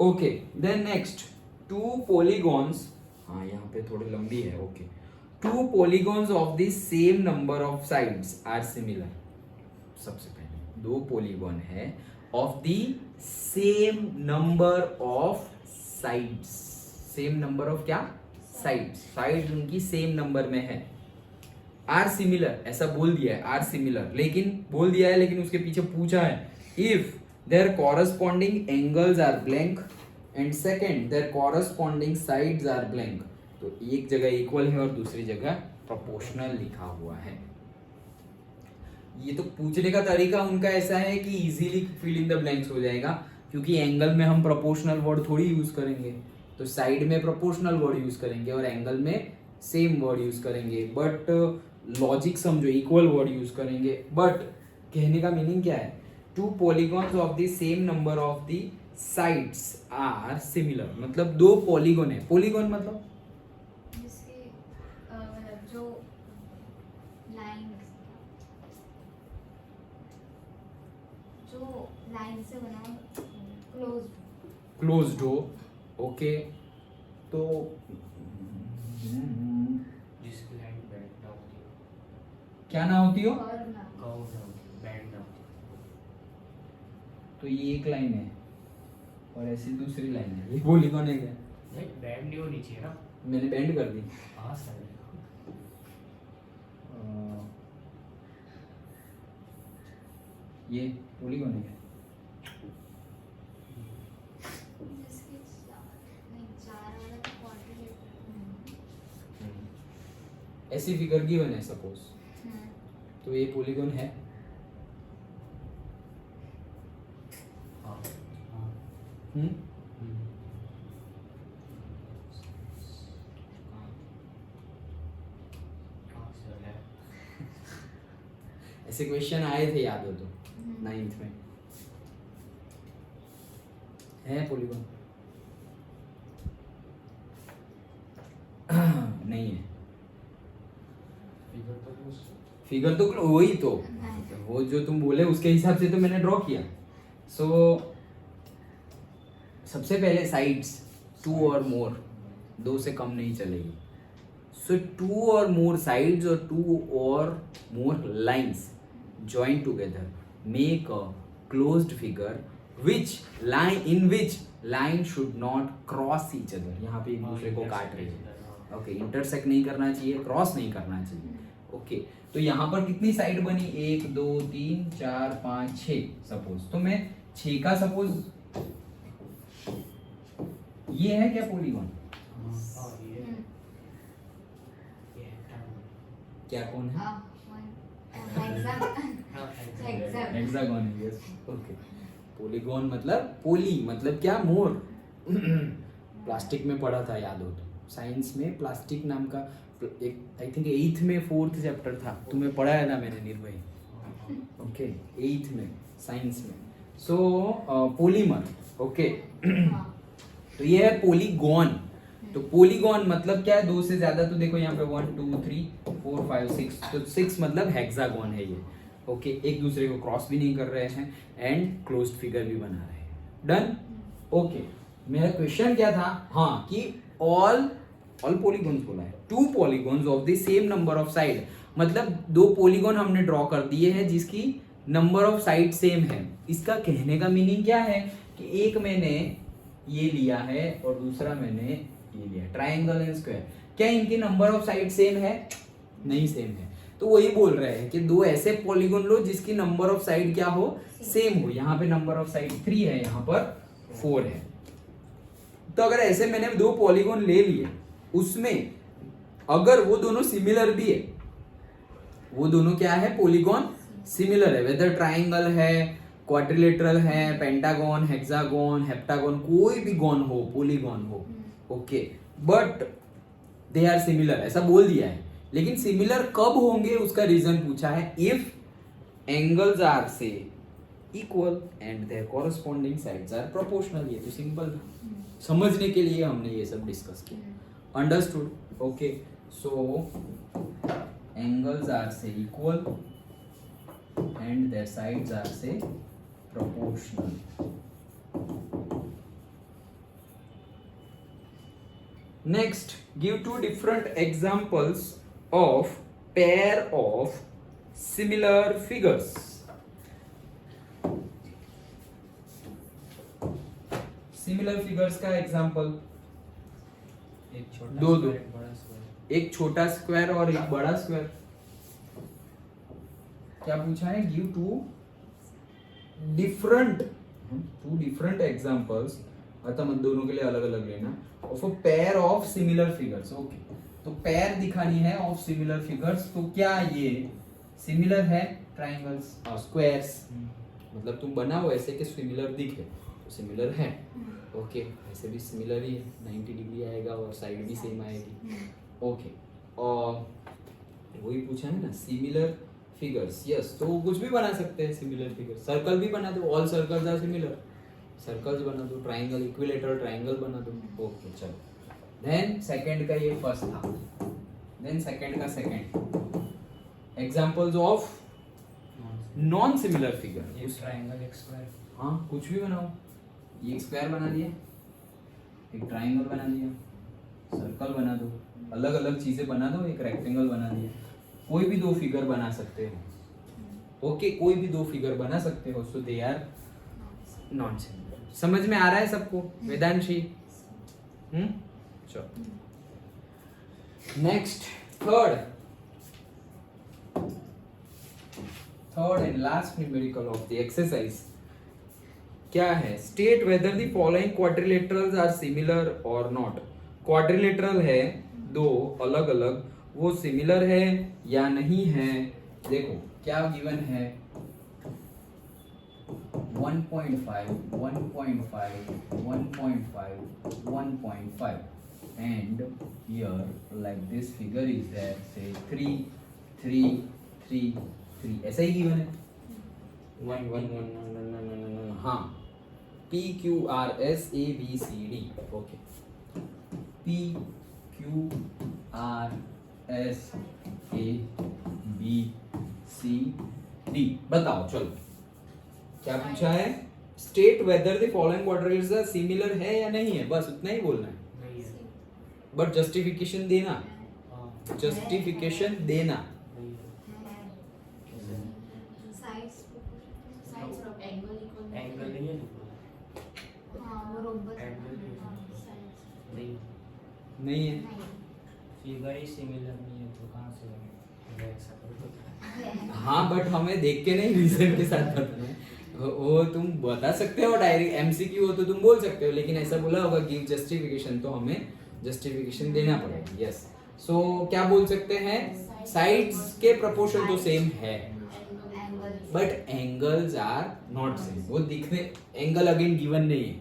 Speaker 1: okay then next two polygons हाँ यहाँ पे थोड़ी लंबी है okay two polygons of the same number of sides are similar सबसे पहले दो पॉलीगॉन है of the same number of sides same number of क्या साइड्स साइड उनकी सेम नंबर में है आर सिमिलर ऐसा बोल दिया है आर सिमिलर लेकिन बोल दिया है लेकिन उसके पीछे पूछा है if their corresponding angles are blank and second their corresponding sides are blank तो एक जगह इक्वल है और दूसरी जगह प्रोपोर्शनल लिखा हुआ है ये तो पूछने का तरीका उनका ऐसा है कि easily fill in the blanks हो जाएगा क्योंकि एंगल में हम प्रोपोर्शनल वर्ड थोड़ी यूज करेंगे तो साइड में प्रोपोर्शनल वर्ड यूज करेंगे और एंगल में सेम वर्ड यूज करेंगे बट लॉजिक समझो इक्वल वर्ड यूज करेंगे बट कहने का मीनिंग क्या है two polygons of the same number of the sides are similar मतलब दो polygon है polygon मतलब
Speaker 4: जिसके जो लाइन से बना
Speaker 1: क्लोज्ड हो ओके तो
Speaker 2: जिसकी लाइन बेंड ना होती हो
Speaker 1: क्या ना होती हो
Speaker 2: कर्व ना होती बेंड ना होती
Speaker 1: तो ये एक लाइन है और ऐसी दूसरी लाइन है ये पॉलीगॉन है क्या
Speaker 2: नहीं बेंड नहीं होनी चाहिए ना
Speaker 1: मैंने बेंड कर दी
Speaker 2: हाँ सर
Speaker 1: ये पॉलीगॉन है क्या
Speaker 4: जिसके चार वाला क्वाड्रिलेटरल
Speaker 1: ऐसी फिगर गिवन है सपोज तो ये पॉलीगॉन है
Speaker 2: हाँ
Speaker 1: हम्म ऐसे क्वेश्चन आए थे याद हो तो 9th में है पॉलीगॉन नहीं है फिगर तो वही तो वो जो तुम बोले उसके हिसाब से तो मैंने ड्रॉ किया सो सबसे पहले साइड्स 2 और मोर 2 से कम नहीं चलेगी सो 2 और मोर साइड्स और 2 और more lines join together make a closed figure which line should not cross each other, यहाँ पे एक दूसरे को काट रही है। ओके, इंटरसेक्ट नहीं करना चाहिए, क्रॉस नहीं करना चाहिए। ओके, तो यहाँ पर कितनी साइड बनी, 1 2 3 4 5 6 सपोज, तो मैं 6 का सपोज ये है क्या पॉलीगॉन, क्या कौन है, हेक्सागोन है। Yes, okay. पॉलीगॉन मतलब पोली मतलब क्या, मोर। प्लास्टिक में पढ़ा था, याद हो तो, साइंस में प्लास्टिक नाम का एक, आई थिंक 8th में 4th चैप्टर था, तुम्हें पढ़ाया था मैंने निर्भय। ओके, 8th में साइंस में। सो पॉलीमर। ओके, तो ये है पॉलीगॉन। तो पॉलीगॉन मतलब क्या है, 2 से ज्यादा, तो देखो यहाँ पे 1 2 3 4 5 6, तो 6 मतलब हेक्सागोन है ये। ओके, एक दूसरे को क्रॉस भी नहीं कर रहे हैं एंड क्लोज्ड फिगर भी बना रहे हैं। डन। ओके, मेरा क्वेश्चन क्या था, हाँ, कि ऑल पॉलीगॉन्स बोला है, 2 polygons of the same number of side, मतलब 2 पॉलीगॉन हमने ड्रॉ कर दिए हैं जिसकी नंबर ऑफ साइड सेम है। इसका कहने का मीनिंग क्या है कि एक मैंने ये लिया है और दूसरा मैंने ये लिया, ट्राइंगल एंड स्क्वायर, क्या इनके नंबर ऑफ साइड सेम है, नहीं सेम है। तो वही बोल रहे हैं कि 2 ऐसे पॉलीगॉन लो जिसकी नंबर ऑफ साइड क्या हो, सेम हो। यहाँ पे नंबर ऑफ साइड 3 है, यहाँ पर 4 है। तो अगर ऐसे मैंने 2 पॉलीगॉन ले लिए, उसमें अगर वो दोनों सिमिलर भी है, वो दोनों क्या है, पॉलीगॉन सिमिलर है, वेदर ट्राइंगल है, क्वाड्रिलेटरल है, पेंटागन, हेक्सागन, हेप्टागन, कोई भी गॉन हो, पॉलीगॉन हो। Okay, but they are similar, ऐसा बोल दिया है। लेकिन सिमिलर कब होंगे उसका रीजन पूछा है, if angles are say equal and their corresponding sides are proportional. ये तो सिंपल था, समझने के लिए हमने ये सब डिस्कस किया। Understood. Okay, so angles are say equal and their sides are say proportional. Next, give 2 different examples of pair of similar figures. Similar figures का example,
Speaker 3: एक छोटा
Speaker 1: दो
Speaker 3: स्क्वायर, एक बड़ा स्क्वायर।
Speaker 1: एक छोटा स्क्वायर और एक बड़ा स्क्वायर। क्या पूछा है, give 2 different examples, मतलब दोनों के लिए अलग अलग लेना, of a pair of similar figures. Okay, तो पेयर दिखानी है ऑफ सिमिलर फिगर्स, तो क्या ये सिमिलर है, ट्राइंगल्स, स्क्वायर्स, मतलब तुम बनाओ ऐसे कि सिमिलर दिखे, तो सिमिलर है। ओके, ऐसे भी सिमिलर ही है, 90 डिग्री आएगा और साइड भी सेम आएगी। ओके, और वही पूछा है ना, सिमिलर फिगर्स। यस, तो कुछ भी बना सकते हैं सिमिलर फिगर, सर्कल भी बना दो, all circles are similar, circles बना दो, ट्राइंगल, इक्विलेटरल ट्राइंगल बना दो। ओके, चलो। देन सेकंड का ये फर्स्ट था, देन सेकंड का second, examples of non similar figure.
Speaker 3: एक ट्राइंगल, एक स्क्वायर।
Speaker 1: हाँ, कुछ भी बनाओ, ये एक स्क्वायर बना दिया, एक ट्राइंगल बना दिया, सर्कल बना दो, अलग अलग चीजें बना दो, एक रेक्टेंगल बना दिया, कोई भी 2 फिगर बना सकते हो। ओके, कोई भी 2 फिगर बना सकते हो, so they are non similar. समझ में आ रहा है सबको, वेदांशी? चलो, next, third and last numerical of the exercise क्या है, state whether the following quadrilaterals are similar और नॉट। क्वाड्रिलेटरल है 2 अलग अलग, वो सिमिलर है या नहीं है। देखो क्या गिवन है, 1.5, 1.5, 1.5, 1.5, and here like this figure is there, say 3, 3, 3, 3, ऐसा ही गिवन है। 1, 1, 1, हाँ, P Q R S A B C D। Okay, P Q R S A B C D, बताओ चलो क्या पूछा है, state whether the following quadrilaterals are similar है या नहीं है, बस उतना ही बोलना है।
Speaker 2: नहीं है।
Speaker 1: बट जस्टिफिकेशन देना,
Speaker 2: हाँ,
Speaker 1: जस्टिफिकेशन देना।
Speaker 2: नहीं है।
Speaker 4: साइड्स
Speaker 2: एंगल नहीं है,
Speaker 1: नहीं है।
Speaker 4: नहीं
Speaker 3: फिगर ही सिमिलर नहीं है तो कहाँ से बने?
Speaker 2: मैं ऐसा करूँ तो
Speaker 4: है।
Speaker 1: हाँ बट हमें देख के नहीं रीजन के साथ बताना है। वो तुम बता सकते हो डायरेक्ट एमसीक्यू हो तो तुम बोल सकते हो, लेकिन ऐसा बोला होगा गिव जस्टिफिकेशन तो हमें जस्टिफिकेशन देना पड़ेगा। यस सो क्या बोल सकते हैं, साइड्स के प्रोपोर्शन तो सेम है
Speaker 4: angles
Speaker 1: but angles are not same. वो दिखने एंगल अगेन गिवन नहीं है,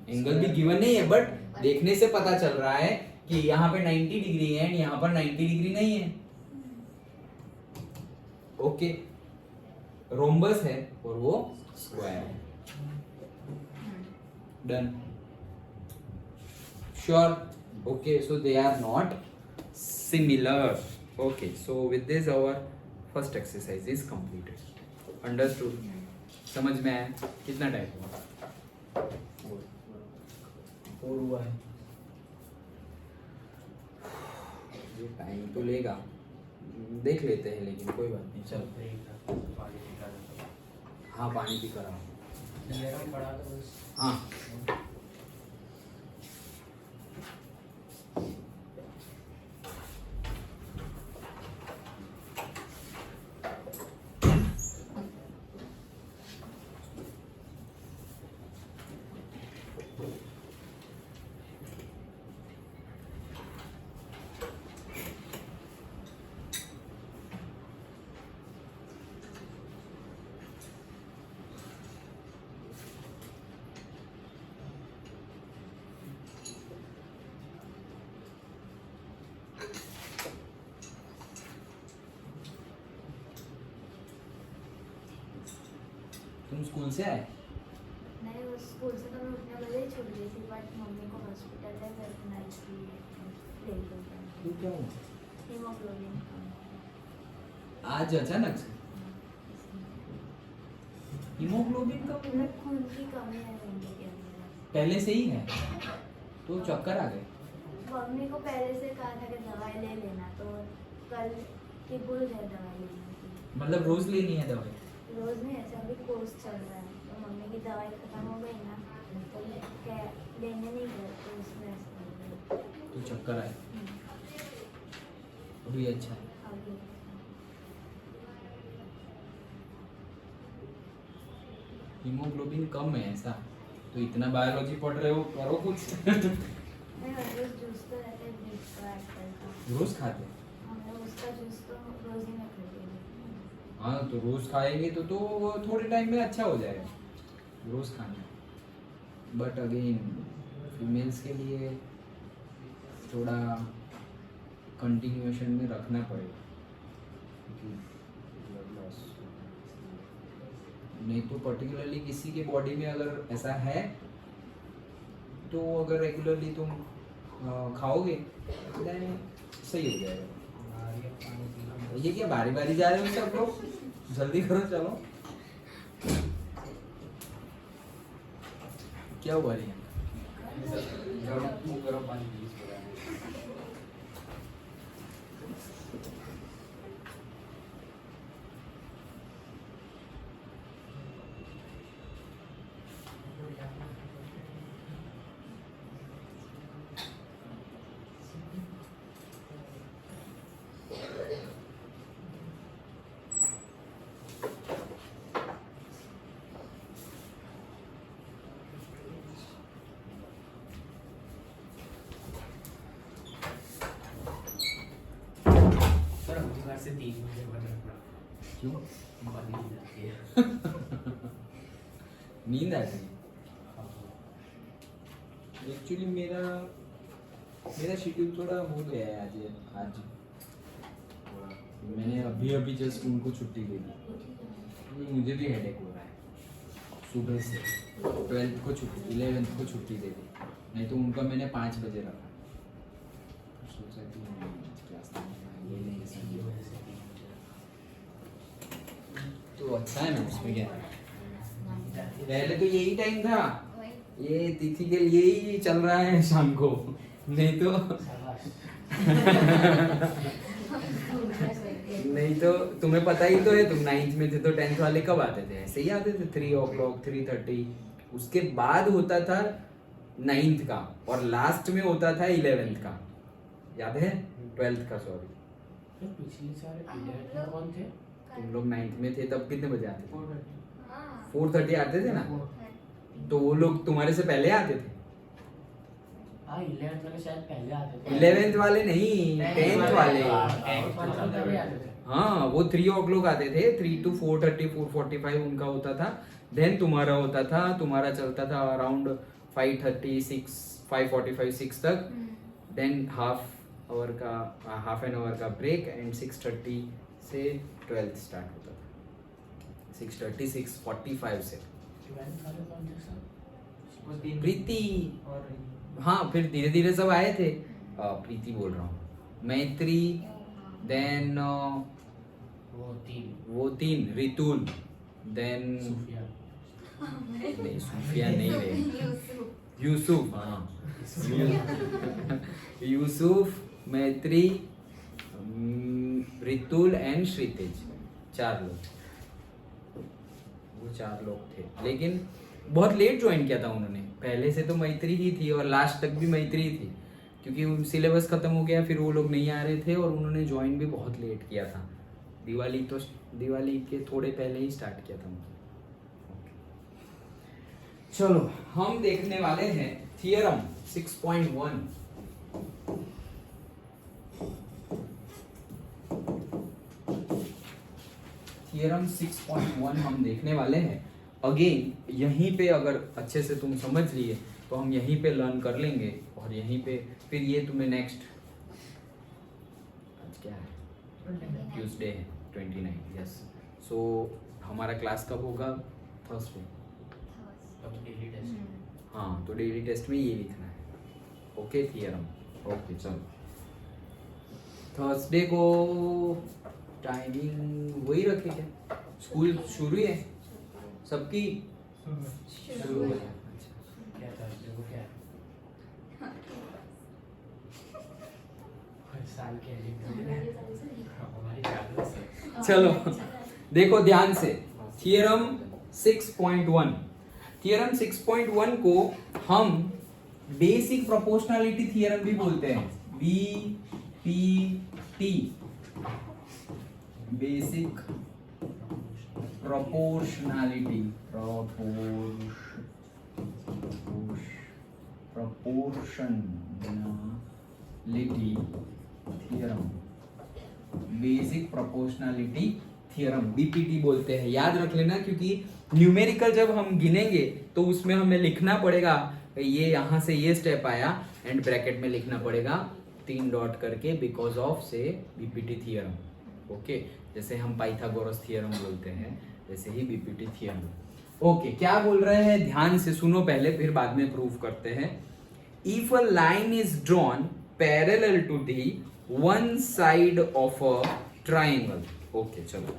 Speaker 1: एंगल भी गिवन नहीं है बट देखने से पता चल रहा है कि यहाँ पे 90 डिग्री है एंड यहाँ पर 90 डिग्री नहीं है। ओके रोम्बस है और वो स्क्वायर है। Done sure. Okay so they are not similar. Okay so with this our first exercise is completed. Understood? समझ में आया? कितना टाइम हुआ? 4 हुआ है। ये टाइम तो लेगा, देख लेते हैं, लेकिन कोई बात नहीं। चलो
Speaker 2: पानी पीता रहता हूँ।
Speaker 1: हाँ पानी पी कर आओ।
Speaker 3: थियरम पढ़ा दो बस।
Speaker 1: हाँ तुम स्कूल से आए?
Speaker 4: नहीं वो स्कूल से तो मैं उठने बजे ही छूट गई थी बट मम्मी को हॉस्पिटल में रखना इसलिए ले गई।
Speaker 1: तू क्या हुआ?
Speaker 4: हीमोग्लोबिन
Speaker 1: आज अचानक से हीमोग्लोबिन का
Speaker 4: मतलब खून की कमी है मम्मी के अंदर।
Speaker 1: पहले से ही है तो चक्कर आ गए?
Speaker 4: मम्मी को पहले से कहा था कि दवाई ले लेना तो कल की भूल गए दवाई लेने की।
Speaker 1: मतलब रोज लेनी है दवाई?
Speaker 4: रोज नहीं ऐसे अभी कोर्स चल रहा है तो मम्मी की दवाई खत्म हो गई ना तो क्या लेने नहीं गए तो उसमें ऐसा हो गया।
Speaker 1: तो चक्कर आए? अभी अच्छा है?
Speaker 4: अभी
Speaker 1: हीमोग्लोबिन कम है ऐसा? तो इतना बायोलॉजी पढ़ रहे हो, करो कुछ।
Speaker 4: मैं हर रोज जूस तो रहते हैं बीट का एप्पल का।
Speaker 1: रोज खाते?
Speaker 4: हमें उसका जूस तो रोज ही मैं पीती हूँ।
Speaker 1: हाँ तो रोज खाएंगे तो वो थोड़े टाइम में अच्छा हो जाएगा, रोज खाना। बट अगेन फीमेल्स के लिए थोड़ा कंटिन्यूएशन में रखना पड़ेगा क्योंकि blood loss। नहीं तो पर्टिकुलरली किसी के बॉडी में अगर ऐसा है तो अगर रेगुलरली तुम खाओगे then सही हो जाएगा।
Speaker 3: नारियल पानी पीना।
Speaker 1: ये क्या बारी बारी जा रहे हो सब लोग? जल्दी करो चलो। क्या हुआ रिया?
Speaker 3: गरम पानी पी।
Speaker 2: सर रविवार से 3 बजे बंद रखना।
Speaker 1: क्यों?
Speaker 2: बंद नहीं जाती है।
Speaker 1: नींद आ गई? एक्चुअली मेरा शेड्यूल थोड़ा हो गया है आज मैंने अभी जस्ट उनको छुट्टी दे दी। मुझे भी हेडेक हो रहा है सुबह से। 12th को छुट्टी, 11th को छुट्टी दे दी, नहीं तो उनका मैंने 5 बजे रखा। सोचा कि क्लास ये नहीं तो अच्छा है ना, उसमें क्या है? पहले तो यही टाइम था,
Speaker 4: वही
Speaker 1: ये तिथि के लिए ही चल रहा है शाम को, नहीं तो नहीं तो तुम्हें पता ही तो है, तुम 9th में थे तो 10th वाले कब आते थे? ऐसे ही आते थे 3 o'clock 3:30। उसके बाद होता था 9th का, और लास्ट में होता था 11th का, याद है? 12th का सॉरी।
Speaker 2: तो पिछले साल 11th में कौन थे?
Speaker 1: तुम लोग 9th में थे तब कितने बजे आते थे?
Speaker 2: 4:30।
Speaker 4: हाँ
Speaker 1: 4:30 आते थे ना, तो वो लोग तुम्हारे से पहले आते थे।
Speaker 2: हाँ 11th वाले शायद पहले आते थे।
Speaker 1: 11th वाले नहीं, 10th वाले।
Speaker 2: 10th वाले तो तभी आते थे।
Speaker 1: हाँ वो 3 o'clock आते थे, 3 to 4:30 4:45 उनका होता था। देन तुम्हारा होता था, तुम्हारा चलता था अराउंड 5:30 6 5:45 6 तक। देन हाफ एन आवर का ब्रेक एंड 6:30 से 12th स्टार्ट होता था। 6:30 6:45 से
Speaker 2: 12th वाले कौन थे सर?
Speaker 3: वो 3
Speaker 1: प्रीति,
Speaker 3: और
Speaker 1: हाँ फिर धीरे धीरे सब आए थे। प्रीति बोल रहा हूँ, मैत्री, देन
Speaker 2: वो 3
Speaker 1: रितुल, देन
Speaker 2: सूफिया।
Speaker 1: नहीं सूफिया नहीं रहे, यूसुफ, हाँ यूसुफ, मैत्री, रितुल एंड श्रीतेज, 4 लोग। वो 4 लोग थे, लेकिन बहुत लेट ज्वाइन किया था उन्होंने। पहले से तो मैत्री ही थी और लास्ट तक भी मैत्री ही थी, क्योंकि सिलेबस खत्म हो गया, फिर वो लोग नहीं आ रहे थे और उन्होंने ज्वाइन भी बहुत लेट किया था। दिवाली के थोड़े पहले ही स्टार्ट किया था उन्होंने। चलो हम देखने वाले हैं थियरम 6.1। थियरम 6.1 हम देखने वाले हैं। अगेन यहीं पे अगर अच्छे से तुम समझ लिए तो हम यहीं पे लर्न कर लेंगे, और यहीं पे फिर ये तुम्हें नेक्स्ट, आज क्या है, ट्यूसडे है 29, यस। सो हमारा क्लास कब होगा? थर्सडे।
Speaker 2: अब डेली टेस्ट।
Speaker 1: हाँ तो डेली टेस्ट में ये लिखना है, ओके थियरम। ओके चलो, थर्सडे को टाइमिंग वही रखे क्या? स्कूल शुरू है सबकी? शुरू है। अच्छा।
Speaker 2: क्या था वो क्या है? हर साल के हमारी चालू है।
Speaker 1: चलो देखो ध्यान से, थियरम 6.1। थियरम 6.1 को हम बेसिक प्रोपोर्शनैलिटी थियरम भी बोलते हैं, BPT, basic proportionality, proportionality theorem, basic proportionality theorem, BPT बोलते हैं। याद रख लेना, क्योंकि न्यूमेरिकल जब हम गिनेंगे तो उसमें हमें लिखना पड़ेगा, ये यहाँ से ये स्टेप आया एंड ब्रैकेट में लिखना पड़ेगा 3 डॉट करके, बिकॉज ऑफ से बीपीटी थियरम। ओके, जैसे हम पाइथागोरस थियरम बोलते हैं, वैसे ही बीपीटी थियरम। ओके, क्या बोल रहे हैं ध्यान से सुनो पहले, फिर बाद में प्रूव करते हैं। If a line is drawn parallel to the one side of a triangle. Okay चलो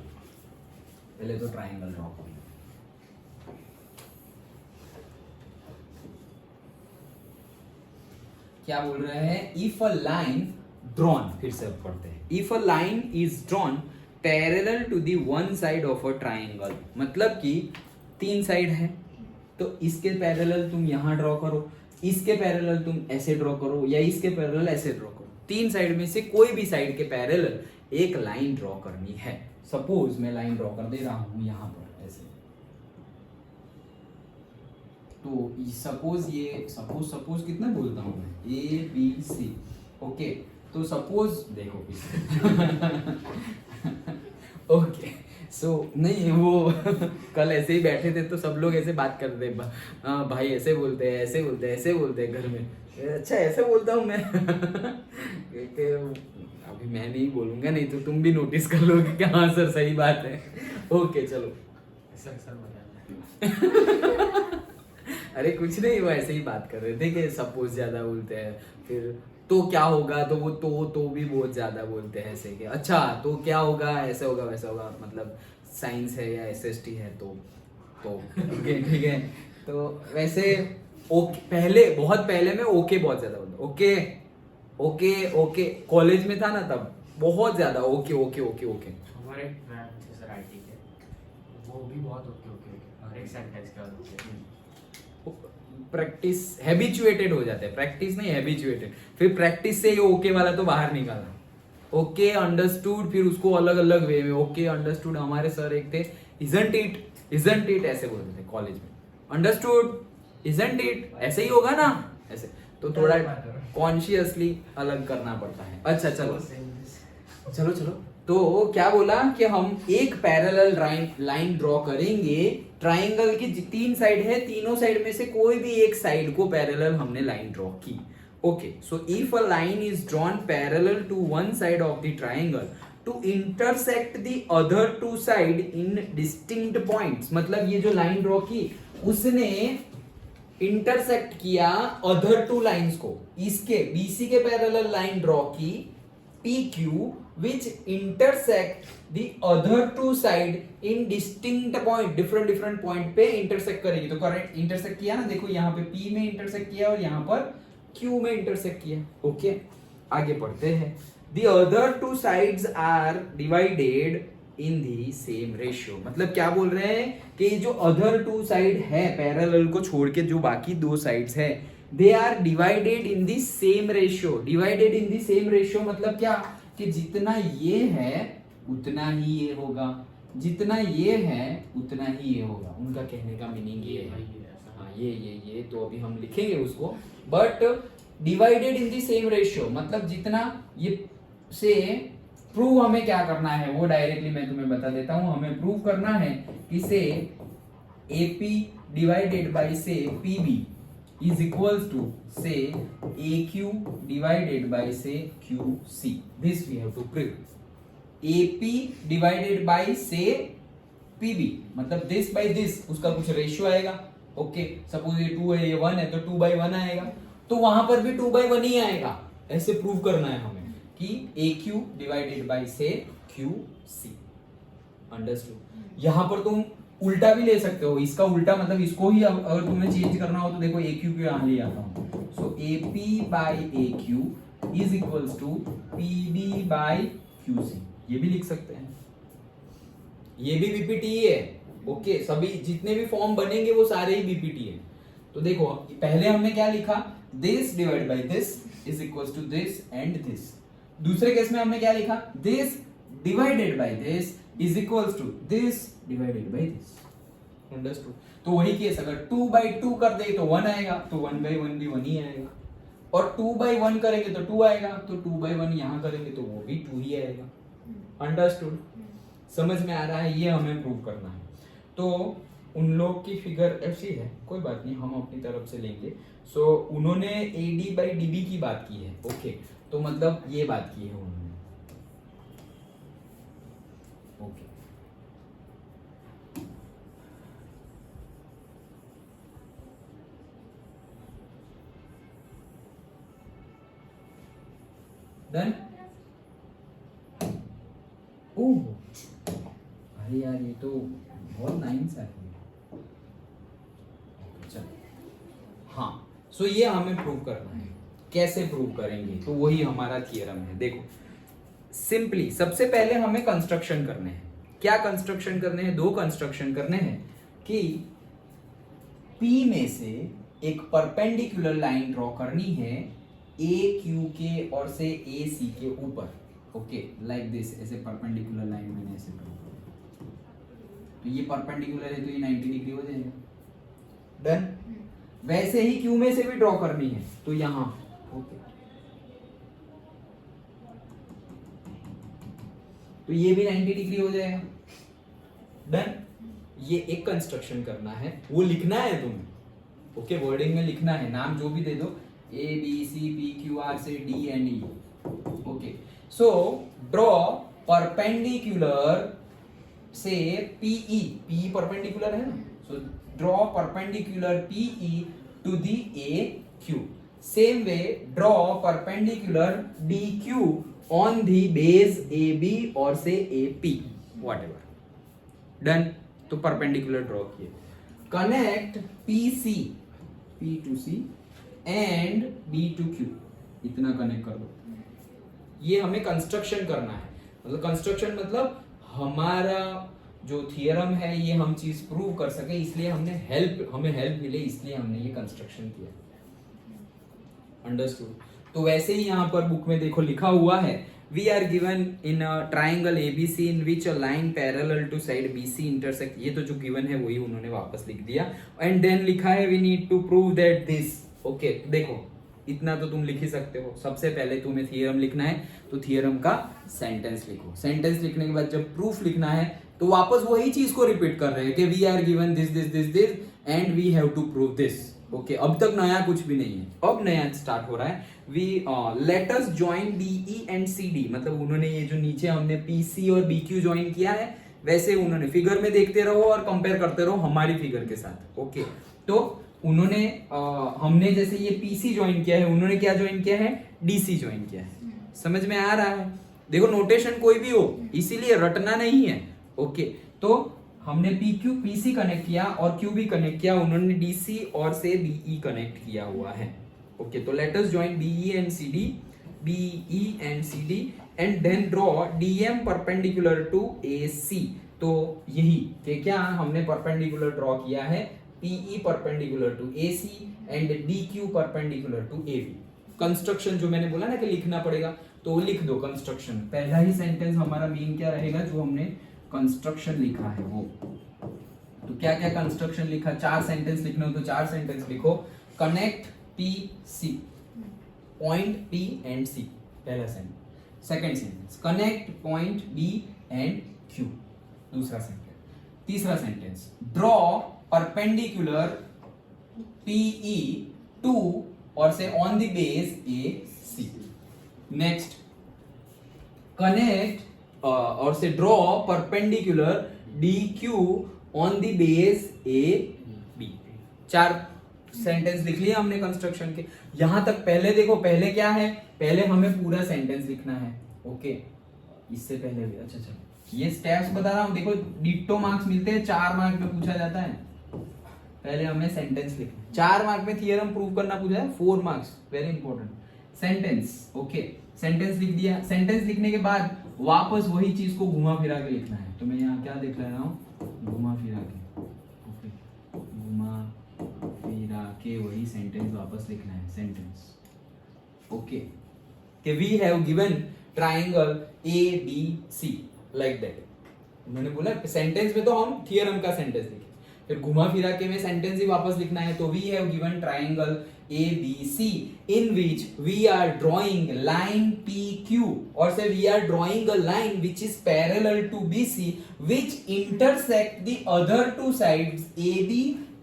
Speaker 1: पहले तो ट्राइंगल ड्रॉ करो। क्या बोल रहे हैं? इफ अ लाइन ड्रॉन, फिर से अब पढ़ते हैं। If a line is drawn parallel to the one side of a triangle, मतलब कि 3 साइड है, तो इसके पैरेलल तुम यहां ड्रॉ करो, इसके पैरेलल तुम ऐसे ड्रॉ करो, या इसके पैरेलल ऐसे ड्रॉ करो। 3 साइड में से कोई भी साइड के पैरेलल एक लाइन ड्रॉ करनी है। सपोज मैं लाइन ड्रॉ कर दे रहा हूं यहां पर ऐसे, तो सपोज ये सपोज कितना बोलता हूं मैं, ABC। ओके, तो सपोज देखो ओके, सो नहीं वो कल ऐसे ही बैठे थे तो सब लोग ऐसे बात कर रहे थे, भाई ऐसे बोलते हैं, ऐसे बोलते हैं, ऐसे बोलते हैं घर में। अच्छा ऐसे बोलता हूँ मैं अभी मैं नहीं बोलूंगा, नहीं तो तुम भी नोटिस कर लोगे कि हाँ सर सही बात है। ओके चलो
Speaker 2: सर बता
Speaker 1: अरे कुछ नहीं, वो ऐसे ही बात कर रहे थे कि सपोज ज्यादा बोलते हैं, फिर तो क्या होगा, तो वो तो भी बहुत ज्यादा बोलते हैं ऐसे कि अच्छा तो क्या होगा, ऐसे होगा वैसा होगा, मतलब साइंस है या SST है तो ठीक है। तो वैसे ओके, पहले बहुत पहले में ओके बहुत ज्यादा बोलता, ओके ओके ओके, कॉलेज में था ना तब बहुत ज्यादा ओके ओके ओके ओके।
Speaker 2: हमारे मैम थे सर IT के, वो भी बहुत ओके ओके ओके हर एक सेंटेंस के बाद ओके।
Speaker 1: प्रैक्टिस हैबिचुएटेड हो जाते हैं, प्रैक्टिस नहीं हैबिचुएटेड, फिर प्रैक्टिस से ये ओके वाला तो बाहर निकाला, ओके अंडरस्टूड, फिर उसको अलग अलग वे में ओके अंडरस्टूड। हमारे सर एक थे इजंट इट ऐसे बोलते थे कॉलेज में, अंडरस्टूड इजंट इट ऐसे ही होगा ना ऐसे, तो थोड़ा कॉन्शियसली अलग करना पड़ता है। अच्छा चलो चलो चलो, तो क्या बोला कि हम एक पैरेलल लाइन ड्रॉ करेंगे, ट्राइंगल की 3 साइड है, तीनों साइड में से कोई भी एक साइड को पैरेलल हमने लाइन ड्रॉ की। Okay, so if a line is drawn parallel to one side of the triangle to intersect the other 2 side in distinct points, मतलब ये जो लाइन ड्रॉ की उसने इंटरसेक्ट किया अदर 2 लाइंस को, इसके बीसी के पैरेलल लाइन ड्रॉ की PQ which intersect the other 2 side in distinct point, different point पे intersect करेगी। तो करेक्ट इंटरसेक्ट किया ना, देखो यहाँ पे P में इंटरसेक्ट किया और यहाँ पर Q में इंटरसेक्ट किया। ओके, आगे पढ़ते हैं। The other 2 sides are divided in the same ratio, मतलब क्या बोल रहे हैं कि जो other 2 side है पैरेलल को छोड़ के जो बाकी 2 sides है they are divided in the same ratio, divided in the same ratio मतलब क्या कि जितना ये है उतना ही ये होगा, जितना ये है उतना ही ये होगा। उनका कहने का मीनिंग ये है, हाँ ये तो अभी हम लिखेंगे उसको, but divided in the same ratio मतलब जितना ये से प्रूव हमें क्या करना है वो डायरेक्टली मैं तुम्हें बता देता हूं। हमें प्रूव करना है कि से AP डिवाइडेड बाय से PB is equals to say AQ divided by say QC. This we have to prove. AP divided by say PB मतलब this by this उसका कुछ रेशियो आएगा। ओके, सपोज ये 2 है ये 1 है तो 2 by 1 आएगा, तो वहां पर भी 2 by 1 ही आएगा। ऐसे प्रूव करना है हमें कि AQ डिवाइडेड बाय से QC। अंडरस्टूड? यहां पर तुम उल्टा भी ले सकते हो, इसका उल्टा मतलब इसको ही अगर तुम्हें चेंज करना हो तो देखो AQ को यहां ले आता हूं, so AP by AQ is equals to PB by QC, ये भी लिख सकते हैं, ये भी BPT ही है। ओके, सभी जितने भी फॉर्म बनेंगे वो सारे ही BPT है। तो देखो पहले हमने क्या लिखा, this divide by this is equals to this and this. दूसरे केस में हमने क्या लिखा, this divided by this is equals to this divided by this. Understood? तो वही केस अगर 2 by 2 कर दे तो 1 आएगा, तो 1 by 1 भी 1 ही आएगा, और 2 by 1 करेंगे तो 2 आएगा, तो 2 by 1 यहां करेंगे तो वो भी 2 ही आएगा। अंडरस्टूड? समझ में आ रहा है? ये हमें प्रूव करना है। तो उन लोग की फिगर ऐसी है, कोई बात नहीं, हम अपनी तरफ से लेंगे। सो उन्होंने AD by DB की बात की है। ओके, तो मतलब ये बात की है उन्होंने। Okay, done? ओह अरे यार ये तो बहुत नाइस है। चलो, हाँ, सो ये हमें प्रूव करना है। कैसे प्रूव करेंगे? तो वही हमारा थियरम है। देखो सिंपली सबसे पहले हमें कंस्ट्रक्शन करने हैं। क्या कंस्ट्रक्शन करने हैं? 2 कंस्ट्रक्शन करने हैं कि P में से एक परपेंडिकुलर लाइन ड्रॉ करनी है AQ के और से AC के ऊपर। ओके, लाइक दिस, ऐसे परपेंडिकुलर लाइन मैंने ऐसे ड्रॉ किया, तो ये परपेंडिकुलर है तो ये 90 डिग्री हो जाएगा। डन? वैसे ही Q में से भी ड्रॉ करनी है तो यहां, ओके, तो ये भी 90 डिग्री हो जाएगा। डन? ये एक कंस्ट्रक्शन करना है, वो लिखना है तुम्हें। ओके, वर्डिंग में लिखना है, नाम जो भी दे दो, ABCPQR से D and E। Okay, so draw perpendicular say PE, PE perpendicular है ना, so draw perpendicular PE to the AQ। Same way draw perpendicular DQ on the base AB और से AP, व्हाटएवर। डन? तो perpendicular draw किए। Connect PC, P to C and B to Q, इतना connect कर दो। ये हमें construction करना है। मतलब कंस्ट्रक्शन मतलब हमारा जो थियरम है ये हम चीज प्रूव कर सके, इसलिए हमें हेल्प मिले, इसलिए हमने ये कंस्ट्रक्शन किया। अंडरस्टूड? तो वैसे ही यहाँ पर बुक में देखो लिखा हुआ है, we are given in triangle ABC in which a line parallel to side BC intersect, ये तो जो गिवन है वही उन्होंने वापस लिख दिया। एंड देन लिखा है we need to prove that this. Okay, देखो इतना तो तुम लिख ही सकते हो। सबसे पहले तुम्हें थियरम लिखना है तो थियरम का सेंटेंस लिखो। सेंटेंस लिखने के बाद जब प्रूफ लिखना है तो वापस वही चीज को रिपीट कर रहे हैं कि we are given this this this this and we have to prove this. Okay, अब तक नया कुछ भी नहीं है, अब नया स्टार्ट हो रहा है। We let us join BE and CD, मतलब उन्होंने ये जो नीचे हमने पीसी और बीक्यू ज्वाइन किया है वैसे उन्होंने फिगर में देखते रहो और कंपेयर करते रहो हमारी फिगर के साथ। ओके, तो उन्होंने हमने जैसे ये पीसी ज्वाइन किया है, उन्होंने क्या ज्वाइन किया है, डीसी ज्वाइन किया है। समझ में आ रहा है? देखो नोटेशन कोई भी हो, इसीलिए रटना नहीं है। ओके, तो हमने पीसी कनेक्ट किया और क्यूबी कनेक्ट किया, उन्होंने डीसी और से बीई कनेक्ट किया हुआ है। ओके, तो let us join BE and CD and then draw DM perpendicular to AC. तो यही कि क्या हमने परपेंडिकुलर ड्रॉ किया है, PE perpendicular to AC and DQ perpendicular to AB। Construction जो मैंने बोला ना कि लिखना पड़ेगा, तो वो लिख दो कंस्ट्रक्शन। पहला ही सेंटेंस हमारा मेन क्या रहेगा, जो हमने कंस्ट्रक्शन लिखा है वो। तो क्या क्या कंस्ट्रक्शन लिखा, 4 सेंटेंस लिखना हो तो 4 सेंटेंस लिखो। Connect PC, point P and C, पहला sentence. Second sentence, connect point B and Q, दूसरा सेंटेंस। तीसरा sentence, draw perpendicular PE to और say on the base AC। Next, connect और say draw perpendicular DQ on the base AB। 4 sentence लिख लिया हमने construction के। यहां तक पहले देखो, पहले क्या है, पहले हमें पूरा सेंटेंस लिखना है। ओके, इससे पहले भी अच्छा चलो ये स्टेप्स बता रहा हूं। देखो डिट्टो मार्क्स मिलते हैं, 4 मार्क में पूछा जाता है। पहले हमें सेंटेंस लिखना, 4 मार्क में थियरम प्रूव करना पूछा है, 4 marks, very important. Sentence, okay, sentence लिख दिया। सेंटेंस लिखने के बाद वापस वही चीज को घुमा फिरा के लिखना है। तो मैं यहाँ क्या देख रहा हूँ, घुमा फिरा के। ओके, घुमा फिरा के वही सेंटेंस वापस लिखना है, सेंटेंस। ओके, कि we have given triangle ABC like that. उन्होंने बोला सेंटेंस में तो हम थियरम का सेंटेंस लिखे, फिर घुमा फिरा के में सेंटेंस ही वापस लिखना है। तो we have given triangle ABC in which we are drawing line PQ, और से we are drawing a line which is parallel to BC which intersect the other two sides AB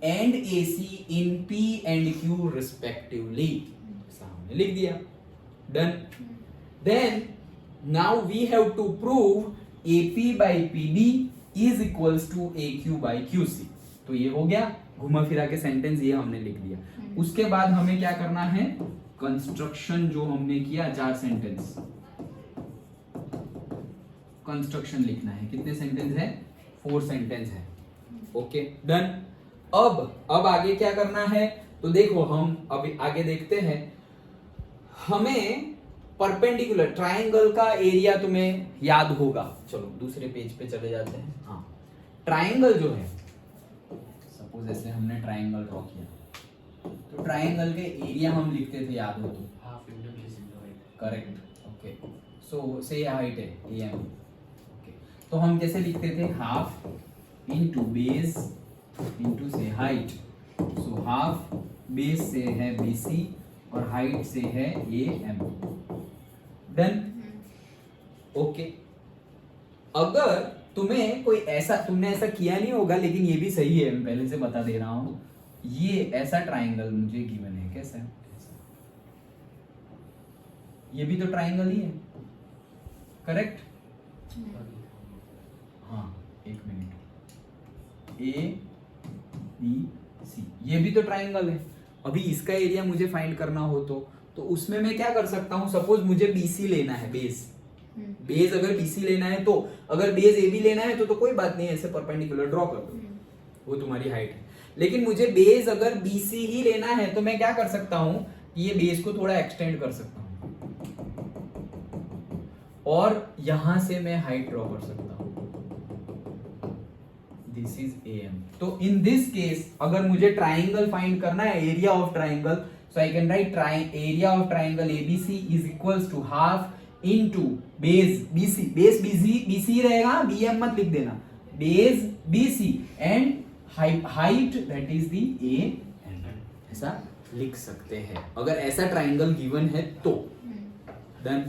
Speaker 1: and AC in P and Q respectively। ऐसा हमने लिख दिया, done। Then now we have to prove AP by PB is equals to AQ by QC। तो ये हो गया घुमा फिरा के सेंटेंस, ये हमने लिख दिया। उसके बाद हमें क्या करना है, कंस्ट्रक्शन जो हमने किया 4 सेंटेंस, कंस्ट्रक्शन लिखना है। कितने सेंटेंस है, 4 सेंटेंस है। Okay, done. अब आगे क्या करना है, तो देखो हम अभी आगे देखते हैं। हमें परपेंडिकुलर ट्राइंगल का एरिया तुम्हें याद होगा, चलो दूसरे पेज पे चले जाते हैं। हाँ, ट्राइंगल जो है, सपोज ऐसे हमने ट्राइंगल ड्रॉ किया, तो ट्राइंगल के एरिया हम लिखते थे, याद हो तो,
Speaker 2: half into base into height.
Speaker 1: Correct. Okay, so say height है AM। ओके, तो हम कैसे लिखते थे, हाफ इंटू बेस इंटू से हाइट। सो हाफ बेस से है BC और हाइट से है AM। डन। ओके, अगर तुम्हें कोई ऐसा, तुमने ऐसा किया नहीं होगा लेकिन ये भी सही है, मैं पहले से बता दे रहा हूं, ये ऐसा ट्राइंगल मुझे गिवन है, कैसा है, ये भी तो ट्राइंगल ही है, करेक्ट। हाँ, एक मिनट, ABC, ये भी तो ट्राइंगल है। अभी इसका एरिया मुझे फाइंड करना हो तो उसमें मैं क्या कर सकता हूं, सपोज मुझे BC लेना है, बेस अगर BC लेना है, तो अगर बेस AB लेना है तो कोई बात नहीं, ऐसे परपेंडिकुलर ड्रॉ कर दो, वो तुम्हारी हाइट है। लेकिन मुझे बेस अगर BC ही लेना है तो मैं क्या कर सकता हूं, ये बेस को थोड़ा एक्सटेंड कर सकता हूं और यहां से मैं हाइट ड्रॉ कर सकता हूं। This is AM। तो इन दिस केस अगर मुझे ट्राइंगल फाइंड करना है, area of triangle, so I can write area of triangle ABC is equals to half into base BC। Base BC रहेगा, BM मत लिख देना, base BC and height that is the AM। ऐसा लिख सकते हैं अगर ऐसा ट्राइंगल गिवन है तो। डन,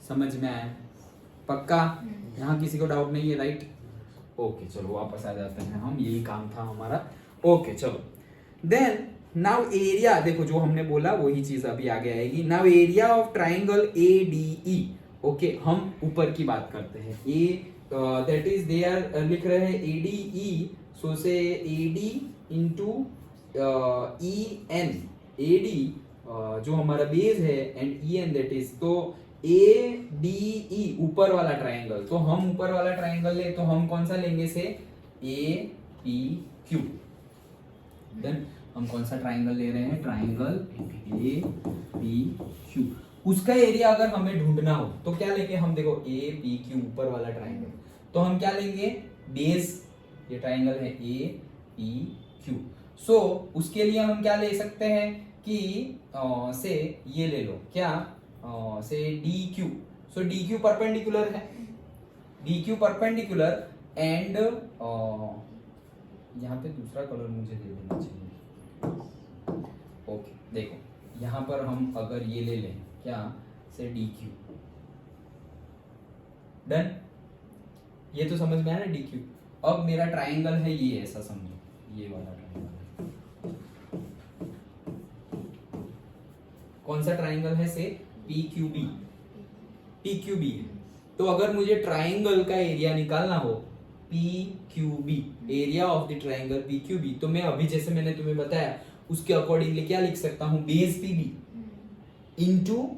Speaker 1: समझ में आया? पक्का? यहाँ किसी को डाउट नहीं है? राइट, ओके चलो वापस आ जाते हैं हम, यही काम था हमारा। ओके चलो, देन नाउ एरिया, देखो जो हमने बोला वही चीज अभी आगे आएगी। Now area of triangle ADE। Okay, हम ऊपर की बात करते हैं। ए दैट इज दे आर लिख रहे हैं ADE, सो से AD इंटू EN। AD जो हमारा बेस है एंड EN दैट इज, तो ADE ऊपर वाला ट्राइंगल, तो हम ऊपर वाला ट्राइंगल ले तो हम कौन सा लेंगे से APQ। देन हम कौन सा ट्राइंगल ले रहे हैं? Triangle APQ। उसका एरिया अगर हमें ढूंढना हो तो क्या लेंगे हम? देखो APQ ऊपर वाला ट्राइंगल, तो हम क्या लेंगे? बेस, ये ट्राइंगल है APQ। सो उसके लिए हम क्या ले सकते हैं कि से ये ले लो, क्या से DQ। सो DQ परपेंडिकुलर है, DQ परपेंडिकुलर एंड यहाँ पे दूसरा कलर मुझे दे देना चाहिए। ओके देखो यहाँ पर हम अगर ये ले लें, क्या से DQ। डन, ये तो समझ में आया ना DQ। अब मेरा ट्राइंगल है ये, ऐसा समझो, ये वाला ट्राइंगल है। कौन सा ट्राइंगल है? से PQB। PQB है। तो अगर मुझे ट्राइंगल का एरिया निकालना हो, PQB, area of the triangle PQB, तो मैं अभी जैसे मैंने तुम्हें बताया उसके अकॉर्डिंगली क्या लिख सकता हूं? Base PB into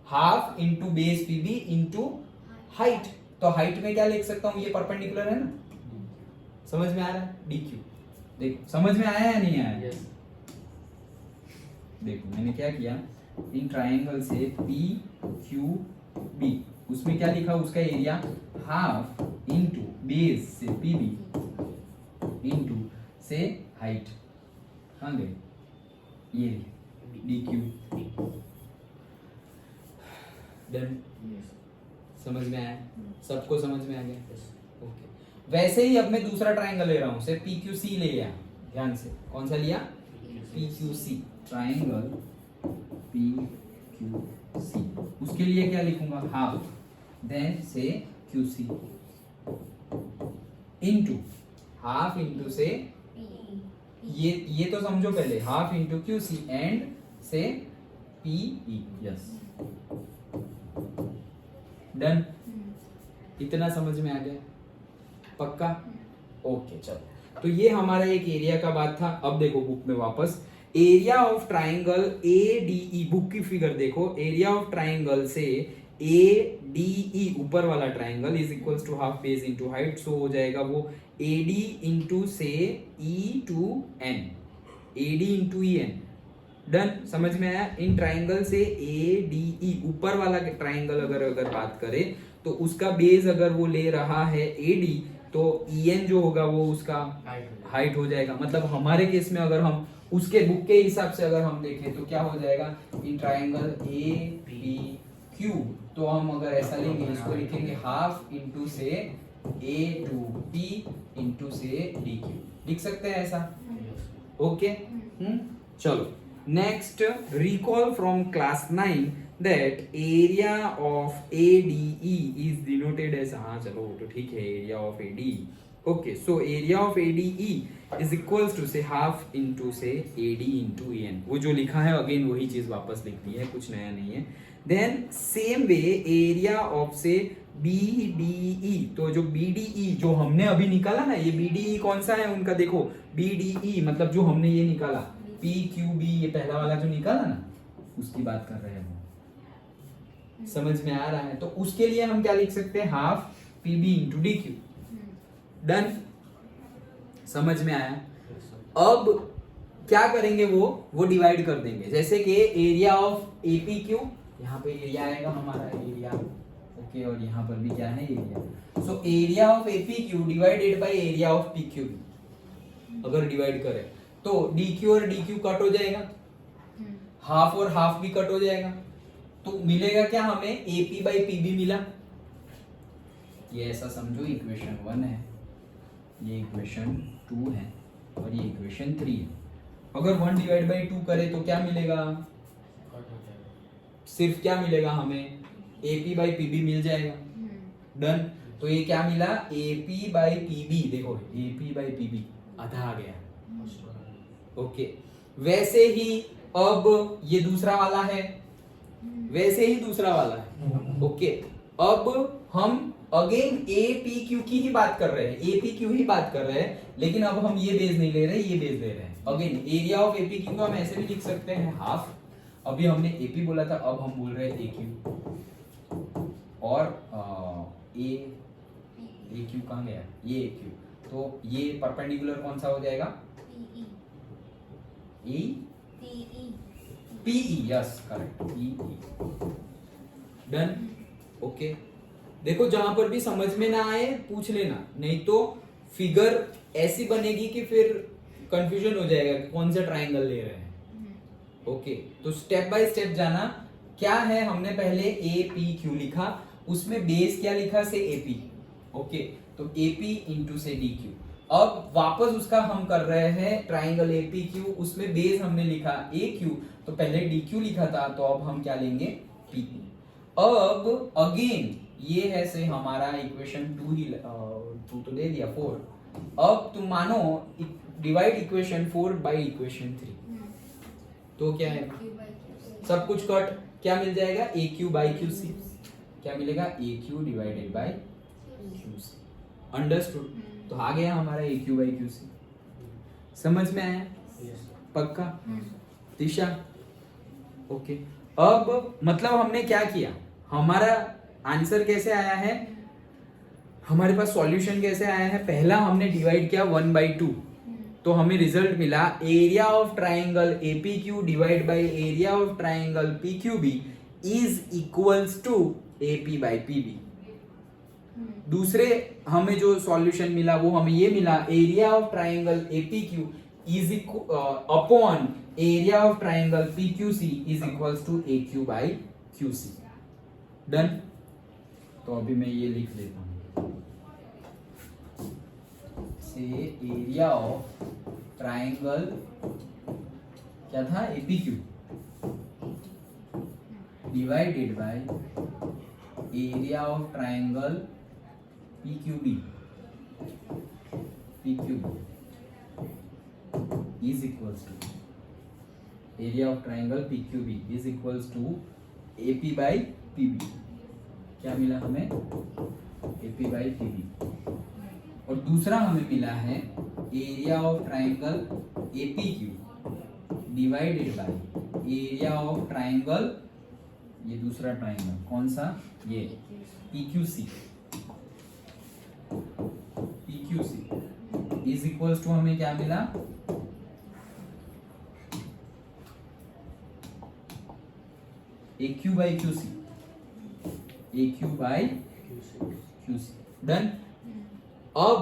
Speaker 1: half into base PB into height. तो हाइट में क्या लिख सकता हूं? ये परपेंडिकुलर है ना, समझ में आ रहा है? DQ। देखो समझ में आया या नहीं आया?
Speaker 2: यस।
Speaker 1: देखो मैंने क्या किया, इन ट्राइंगल से PQB, उसमें क्या लिखा? उसका एरिया हाफ इंटू बेस से PB इंटू से हाइट, कहाँ गए? ये DQ। डन, समझ में आया? सबको समझ में आ गया? ओके। वैसे ही अब मैं दूसरा ट्राइंगल ले रहा हूं, से PQC ले लिया, ध्यान से, कौन सा लिया? PQC, triangle PQC। उसके लिए क्या लिखूंगा? हाफ, देन से QC इंटू हाफ इंटू से ये तो समझो पहले, हाफ इंटू QC एंड से PE। यस, डन, इतना समझ में आ गया? पक्का? ओके चलो, तो ये हमारा एक एरिया का बात था। अब देखो बुक में वापस, area of triangle ADE, book की फिगर देखो, area of triangle say ADE ऊपर वाला triangle is equals to half base into height. So हो जाएगा वो AD into say E to N, AD into EN। Done, समझ में आया? इन ट्राइंगल से ADE ऊपर वाला ट्राइंगल अगर बात करें तो उसका बेस अगर वो ले रहा है AD, तो EN जो होगा वो उसका हाइट हो जाएगा। मतलब हमारे केस में अगर हम उसके बुक के हिसाब से अगर हम देखें तो क्या हो जाएगा? इन ट्राइंगल APQ, तो हम अगर ऐसा लेंगे, इसको लिखेंगे हाफ इंटू से A टू P इंटू से DQ, लिख सकते हैं ऐसा? ओके, चलो next, recall from class 9 that area of ADE is denoted as, हाँ चलो तो ठीक है, area of ADE। Okay, so area of ADE is equals to से हाफ इंटू से AD इंटू EN। वो जो लिखा है अगेन वही चीज वापस लिखनी है, कुछ नया नहीं है। Then same way area of say BDE, तो जो BDE जो हमने अभी निकाला ना, ये BDE कौन सा है उनका? देखो BDE मतलब जो हमने ये निकाला PQB, ये पहला वाला जो निकाला ना, उसकी बात कर रहे हैं हम। समझ में आ रहा है? तो उसके लिए हम क्या लिख सकते हैं? Half PB into DQ। Done, समझ में आया? अब क्या करेंगे? वो डिवाइड कर देंगे, जैसे कि एरिया ऑफ APQ, यहाँ पे एरिया आएगा हमारा, एरिया ओके, और यहाँ पर भी क्या है, area. So area of APQ divided by area of PQB अगर डिवाइड करें तो DQ और DQ कट हो जाएगा, हाफ और हाफ भी कट हो जाएगा, तो मिलेगा क्या हमें, AP बाई PB मिला। ये ऐसा समझो इक्वेशन 1 है, ये इक्वेशन 2 है और ये इक्वेशन 3 है। अगर 1 डिवाइड बाई 2 करें तो क्या मिलेगा,
Speaker 2: कट हो जाएगा।
Speaker 1: सिर्फ क्या मिलेगा हमें, AP बाई PB मिल जाएगा। डन। तो ये क्या मिला, AP बाई PB, देखो AP बाई PB आधा आ गया। ओके, वैसे ही अब ये दूसरा वाला है, वैसे ही दूसरा वाला है। ओके, अब हम अगेन APQ की ही बात कर रहे हैं, APQ ही बात कर रहे हैं, लेकिन अब हम ये बेस नहीं ले रहे, ये बेस ले रहे हैं। अगेन एरिया ऑफ APQ को हम ऐसे भी लिख सकते हैं, हाफ। अभी हमने AP बोला था, अब हम बोल रहे हैं AQ, और AQ कहाँ गया, ये AQ, तो ये परपेंडिकुलर कौन सा हो जाएगा, PE, yes correct, PE। Done. Okay, देखो जहां पर भी समझ में ना आए पूछ लेना, नहीं तो फिगर ऐसी बनेगी कि फिर कंफ्यूजन हो जाएगा कि कौन सा ट्रायंगल ले रहे हैं। ओके, तो स्टेप बाय स्टेप जाना। क्या है, हमने पहले APQ लिखा, उसमें बेस क्या लिखा, से AP। ओके, तो AP इंटू से DQ। अब वापस उसका हम कर रहे हैं ट्राइंगल APQ, उसमें बेस हमने लिखा AQ, तो पहले DQ लिखा था, तो अब हम क्या लेंगे, PP। अब अगेन ये है से हमारा इक्वेशन 2 ही 2 तो दे दिया 4। अब तुम मानो डिवाइड इक्वेशन 4 बाय इक्वेशन 3, तो क्या है, सब कुछ कट, क्या मिल जाएगा, AQ बाई QC, क्या मिलेगा, AQ divided by QC। Understood. तो आ गया हमारा AQ बाई QC, समझ में आया, पक्का दिशा। ओके, अब मतलब हमने क्या किया, हमारा आंसर कैसे आया है, हमारे पास सॉल्यूशन कैसे आया है, पहला हमने डिवाइड किया 1/2, तो हमें रिजल्ट मिला area of triangle APQ divide by area of triangle PQB is equals to AP by PB। दूसरे हमें जो सॉल्यूशन मिला वो हमें ये मिला, area of triangle APQ is upon area of triangle PQC is equals to AQ by QC। Done. तो अभी मैं ये लिख देता हूं, से एरिया ऑफ ट्राइंगल क्या था, APQ divided by area of triangle PQB is equals to area of triangle PQB is equals to AP by PB। क्या मिला हमें, AP by PB। और दूसरा हमें मिला है area of triangle APQ divided by area of triangle, ये दूसरा ट्राइंगल कौन सा, ये PQC इज इक्वल्स टू हमें क्या मिला, AQ by QC, AQ by QC। Done. अब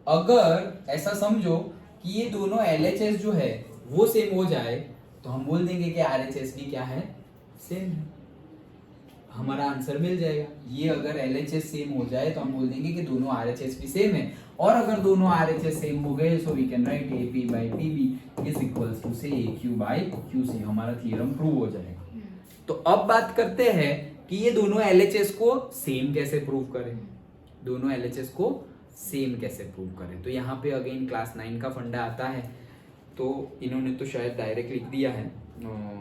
Speaker 1: अगर ऐसा समझो कि ये दोनों LHS जो है वो सेम हो जाए, तो हम बोल देंगे कि RHS भी क्या है, सेम है, हमारा आंसर मिल जाएगा। ये अगर LHS सेम हो जाए तो हम बोल देंगे कि दोनों RHS भी सेम है, और अगर दोनों RHS सेम हो गए so we can write AP by PB is equals to say AQ by QC, हमारा थ्योरम प्रूव हो जाएगा। तो अब बात करते हैं कि ये दोनों LHS को सेम कैसे प्रूव करें, दोनों LHS को सेम कैसे प्रूव करें। तो यहाँ पे अगेन क्लास 9 का फंडा आता है, तो इन्होंने तो शायद डायरेक्ट लिख दिया है,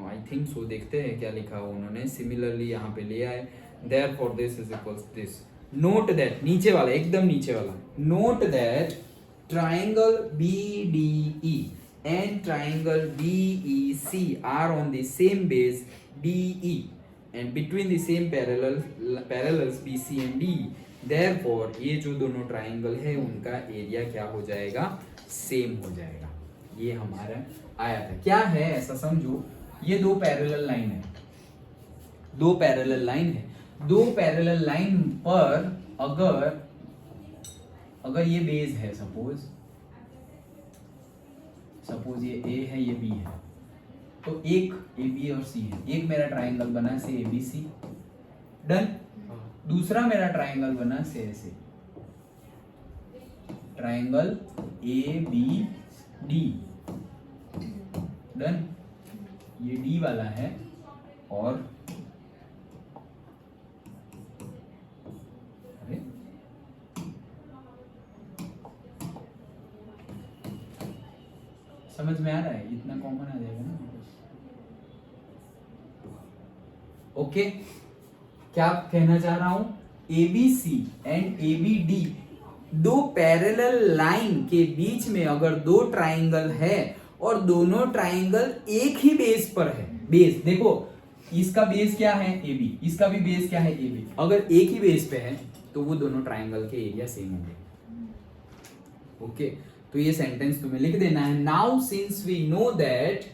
Speaker 1: आई थिंक सो, देखते हैं क्या लिखा हो उन्होंने। सिमिलरली यहाँ पे ले आए, therefore this is equals this. Note that, नीचे वाला, एकदम नीचे वाला, note that triangle BDE and triangle BEC are on the same base DE and between the same parallels BC and DE। Therefore ये जो दोनों ट्राइंगल है उनका एरिया क्या हो जाएगा, सेम हो जाएगा। ये हमारा आया था। क्या है ऐसा समझो, ये दो पैरेलल लाइन है, दो पैरेलल लाइन है, दो पैरेलल लाइन पर अगर ये बेस है, सपोज ये ए है, ये बी है, तो एक ए बी और सी है, एक मेरा ट्राइंगल बना से ए बी सी, डन। दूसरा मेरा ट्राइंगल बना से ऐसे, triangle A B D, done. ये डी वाला है और अरे समझ में आ रहा है? इतना कॉमन आ जाएगा ना। ओके, क्या कहना चाह रहा हूं? ABC एंड ABD दो पैरेलल लाइन के बीच में अगर दो ट्राइंगल है और दोनों ट्राइंगल एक ही बेस पर है, बेस देखो इसका बेस क्या है AB, इसका भी बेस क्या है AB, अगर एक ही बेस पे है तो वो दोनों ट्राइंगल के एरिया सेम होंगे। ओके, तो ये सेंटेंस तुम्हें लिख देना है। Now since we know that,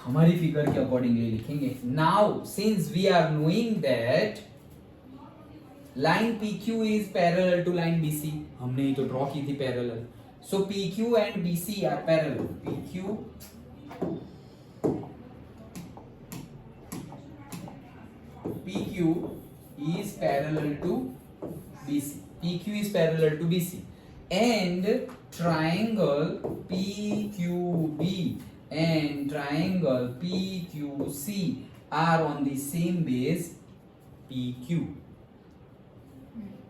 Speaker 1: हमारी फिगर के अकॉर्डिंगली लिखेंगे। Now since we are knowing that line PQ is parallel to line BC, हमने ही तो ड्रॉ की थी parallel, so PQ and BC are parallel. PQ is parallel to BC. PQ is parallel to BC, and triangle PQB and triangle PQC are on the same base PQ.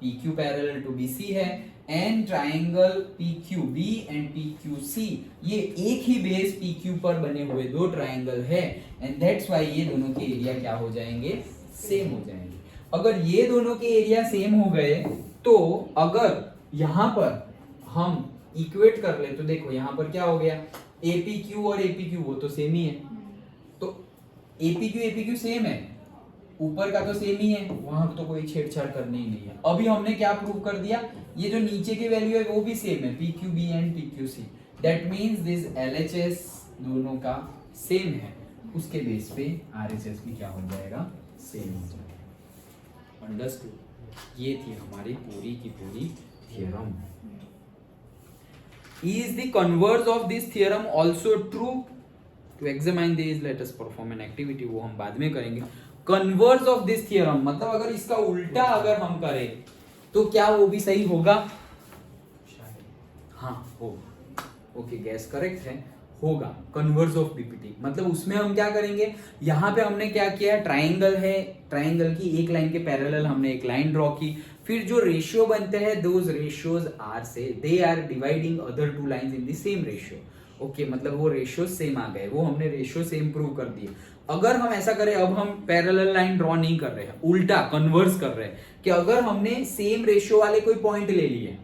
Speaker 1: PQ parallel to BC है and triangle PQB and PQC ये एक ही base PQ पर बने हुए दो triangle है, and that's why ये दोनों के एरिया क्या हो जाएंगे? सेम हो जाएंगे। अगर ये दोनों के एरिया सेम हो गए तो अगर यहां पर हम इक्वेट कर ले तो देखो यहां पर क्या हो गया, APQ और APQ वो तो सेम ही है, तो APQ सेम है, ऊपर का तो सेम ही है, वहां तो कोई छेड़छाड़ करनी ही नहीं है। अभी हमने क्या प्रूव कर दिया, ये जो नीचे की वैल्यू है वो भी सेम है, PQB and PQC, that means this LHS दोनों का सेम है, उसके बेस पे RHS भी क्या हो जाएगा? सेम हो जाएगा। अंडरस्टूड? ये थी हमारी पूरी की पूरी theorem. Is the converse of this theorem also true? To examine this, let us perform an activity, वो हम बाद में करेंगे। Converse of this theorem मतलब अगर इसका उल्टा अगर हम करें तो क्या वो भी सही होगा? हाँ होगा। ओके, गैस करेक्ट है, होगा। कन्वर्स ऑफ बीपीटी मतलब उसमें हम क्या करेंगे, यहाँ पे हमने क्या किया, ट्राइंगल है, ट्राइंगल की एक लाइन के पैरेलल हमने एक लाइन ड्रॉ की, फिर जो रेशियो बनते हैं those ratios are say they are dividing other two lines in the same ratio. Okay, मतलब वो रेशियो सेम आ गए, वो हमने रेशियो सेम प्रूव कर दिए। अगर हम ऐसा करें, अब हम पैरेलल लाइन ड्रॉ नहीं कर रहे हैं, उल्टा कन्वर्स कर रहे हैं कि अगर हमने सेम रेशियो वाले कोई पॉइंट ले लिए,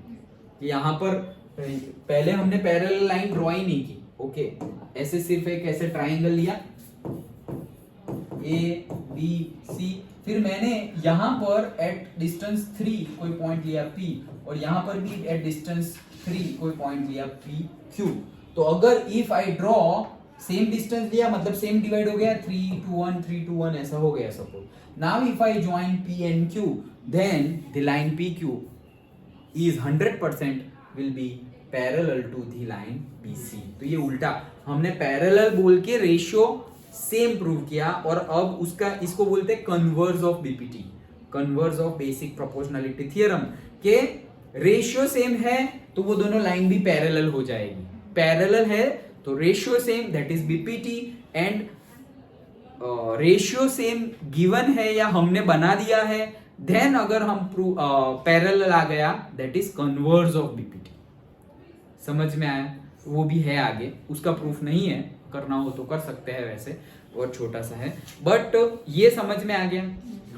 Speaker 1: यहाँ पर पहले हमने पैरेलल लाइन ड्रॉ ही नहीं की, ओके, ऐसे सिर्फ एक ऐसे ट्राइंगल लिया ABC, फिर मैंने यहां पर एट डिस्टेंस 3 कोई पॉइंट लिया P और यहां पर भी एट डिस्टेंस 3 कोई पॉइंट लिया PQ। तो अगर if I draw same distance लिया मतलब सेम डिवाइड हो गया, 3 to 1 3 to 1 ऐसा हो गया suppose. Now if I join P and Q then the line PQ is 100% will be parallel to the line BC। तो ये उल्टा, हमने पैरेलल बोल के रेशियो सेम प्रूव किया और अब उसका इसको बोलते हैं converse of BPT, converse of basic proportionality theorem के रेशियो सेम है तो वो दोनों लाइन भी पैरेलल हो जाएगी, पैरेलल है तो ratio same that is BPT, and ratio same given है या हमने बना दिया है, देन अगर हम पैरेलल आ गया that is converse of BPT. समझ में आया? वो भी है आगे, उसका प्रूफ नहीं है, करना हो तो कर सकते हैं, वैसे और छोटा सा है, बट ये समझ में आ गया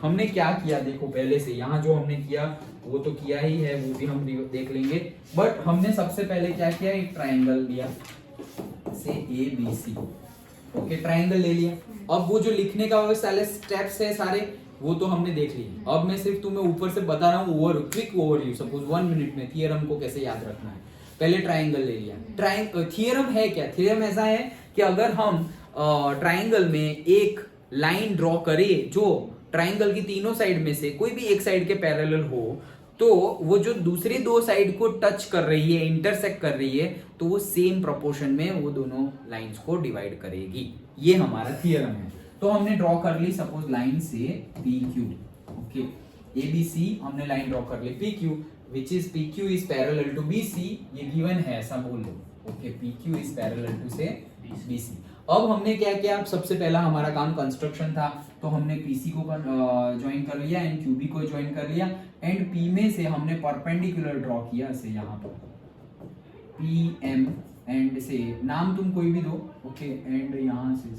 Speaker 1: हमने क्या किया। देखो पहले से यहाँ जो हमने किया वो तो किया ही है, वो भी हम देख लेंगे, बट हमने सबसे पहले क्या किया, एक ट्राइंगल लिया से ABC, ओके, ट्राइंगल ले लिया। अब वो जो लिखने का सारे स्टेप्स है सारे वो तो हमने देख लिए, अब मैं सिर्फ तुम्हें ऊपर से बता रहा हूँ क्विक ओवरव्यू, सपोज 1 मिनट में थियरम को कैसे याद रखना है। पहले ट्राइंगल ले लिया, थियरम है क्या, थियरम ऐसा है कि अगर हम ट्राइंगल में एक लाइन ड्रॉ करें जो ट्राइंगल की तीनों साइड में से कोई भी एक साइड के पैरेलल हो तो वो जो दूसरी दो साइड को टच कर रही है, इंटरसेक्ट कर रही है, तो वो सेम प्रोपोर्शन में वो दोनों लाइंस को डिवाइड करेगी। ये हमारा थियरम है। तो हमने ड्रॉ कर ली suppose line say P Q, okay, A B C हमने लाइन ड्रॉ कर ली P Q, which is P Q is parallel to B C, ये गिवन है ऐसा बोल लो, okay, P Q is parallel to say B C. अब हमने क्या किया, सबसे पहला हमारा काम कंस्ट्रक्शन था, तो हमने पीसी को ज्वाइन कर लिया एंड क्यूबी को ज्वाइन कर लिया एंड पी में से हमने परपेंडिकुलर ड्रॉ किया ऐसे यहाँ पर पी एम एंड से नाम तुम कोई भी दो, ओके, एंड यहाँ से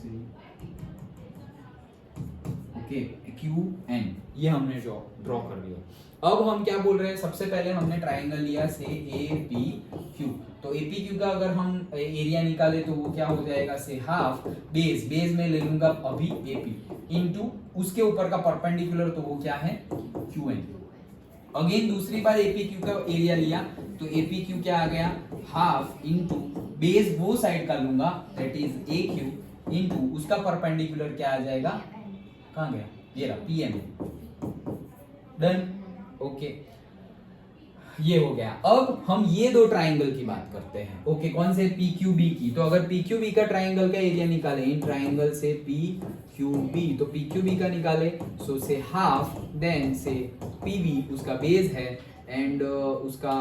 Speaker 1: ओके क्यू एन, ये हमने ड्रॉ कर लिया। अब हम क्या बोल रहे हैं, सबसे पहले हमने ट्राइंगल लिया से ए पी क्यू, तो ए पी क्यू का अगर हम एरिया निकाले तो वो क्या हो जाएगा से हाफ बेस में ले लूंगा अभी ए पी इंटू उसके ऊपर का परपेंडिकुलर, तो वो क्या है क्यू एन। अगेन दूसरी बार ए पी क्यू का एरिया लिया तो ए पी क्यू क्या आ गया हाफ इंटू बेस वो साइड का लूंगा that is A Q into उसका परपेंडिकुलर क्या आ जाएगा, कहाँ गया ये रहा पी एम। डन, ओके, ये हो गया। अब हम ये दो ट्राइंगल की बात करते हैं, ओके, कौन से पी क्यू बी की। तो अगर पी क्यू बी का ट्राइंगल का एरिया निकाले in triangle say P Q B, तो पी क्यू बी का निकाले so say half, then say P B उसका बेस है एंड उसका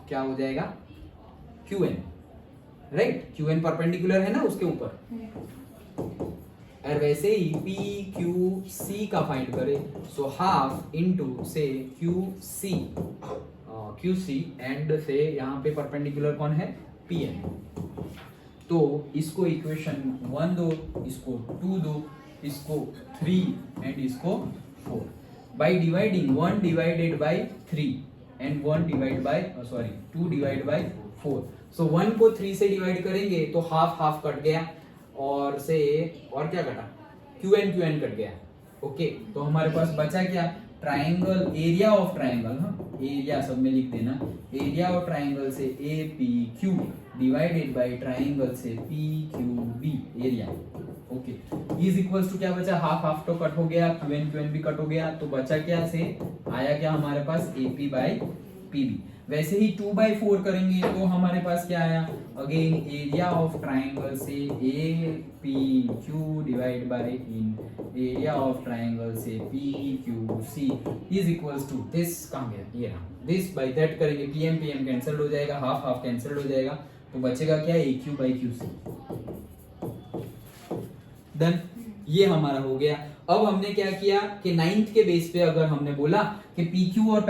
Speaker 1: क्या हो जाएगा Q N, right, Q N perpendicular है ना उसके ऊपर। और वैसे ही पी क्यू सी का फाइंड करें सो हाफ इंटू से क्यू सी एंड से यहाँ पे परपेंडिकुलर कौन है पी एन। तो इसको इक्वेशन 1 दो, इसको 2 दो, इसको 3 एंड इसको 4 by dividing 1 divided by 3 and 1 divide by 2 divide by 4। सो 1 को 3 से डिवाइड करेंगे तो हाफ कट गया और से और क्या कटा क्यू एन कट गया, ओके। तो हमारे पास बचा क्या ट्राइंगल, एरिया ऑफ ट्राइंगल, हाँ एरिया सब में लिख देना, area of triangle say A P Q divided by triangle say P Q B area, okay, is equals to क्या बचा हाफ तो कट हो गया, क्यू एन भी कट हो गया, तो बचा क्या से आया क्या हमारे पास A P by P B. वैसे ही 2/4 करेंगे तो हमारे पास क्या आया again area of triangle say A P Q divide by in area of triangle say P Q C is equals to this, कहाँ गया ये रहा, दिस बाय दैट करेंगे, पीएम कैंसिल हो जाएगा, हाफ कैंसिल हो जाएगा, तो बचेगा क्या A Q by Q C. Done, ये हमारा हो गया। अब हमने क्या किया कि 9th के बेस पे अगर हमने बोला कि PQ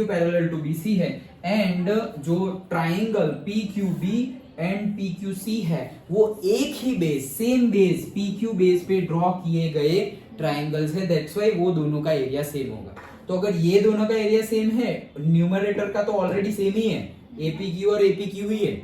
Speaker 1: पैरेलल टू BC है एंड जो ट्राइंगल PQB एंड PQC है वो एक ही base, same base PQ base पे ड्रॉ किए गए ट्राइंगल्स है, दैट्स व्हाई वो दोनों का एरिया सेम होगा। तो अगर ये दोनों का एरिया सेम है, न्यूमरेटर का तो ऑलरेडी सेम ही है, APQ और APQ ही है,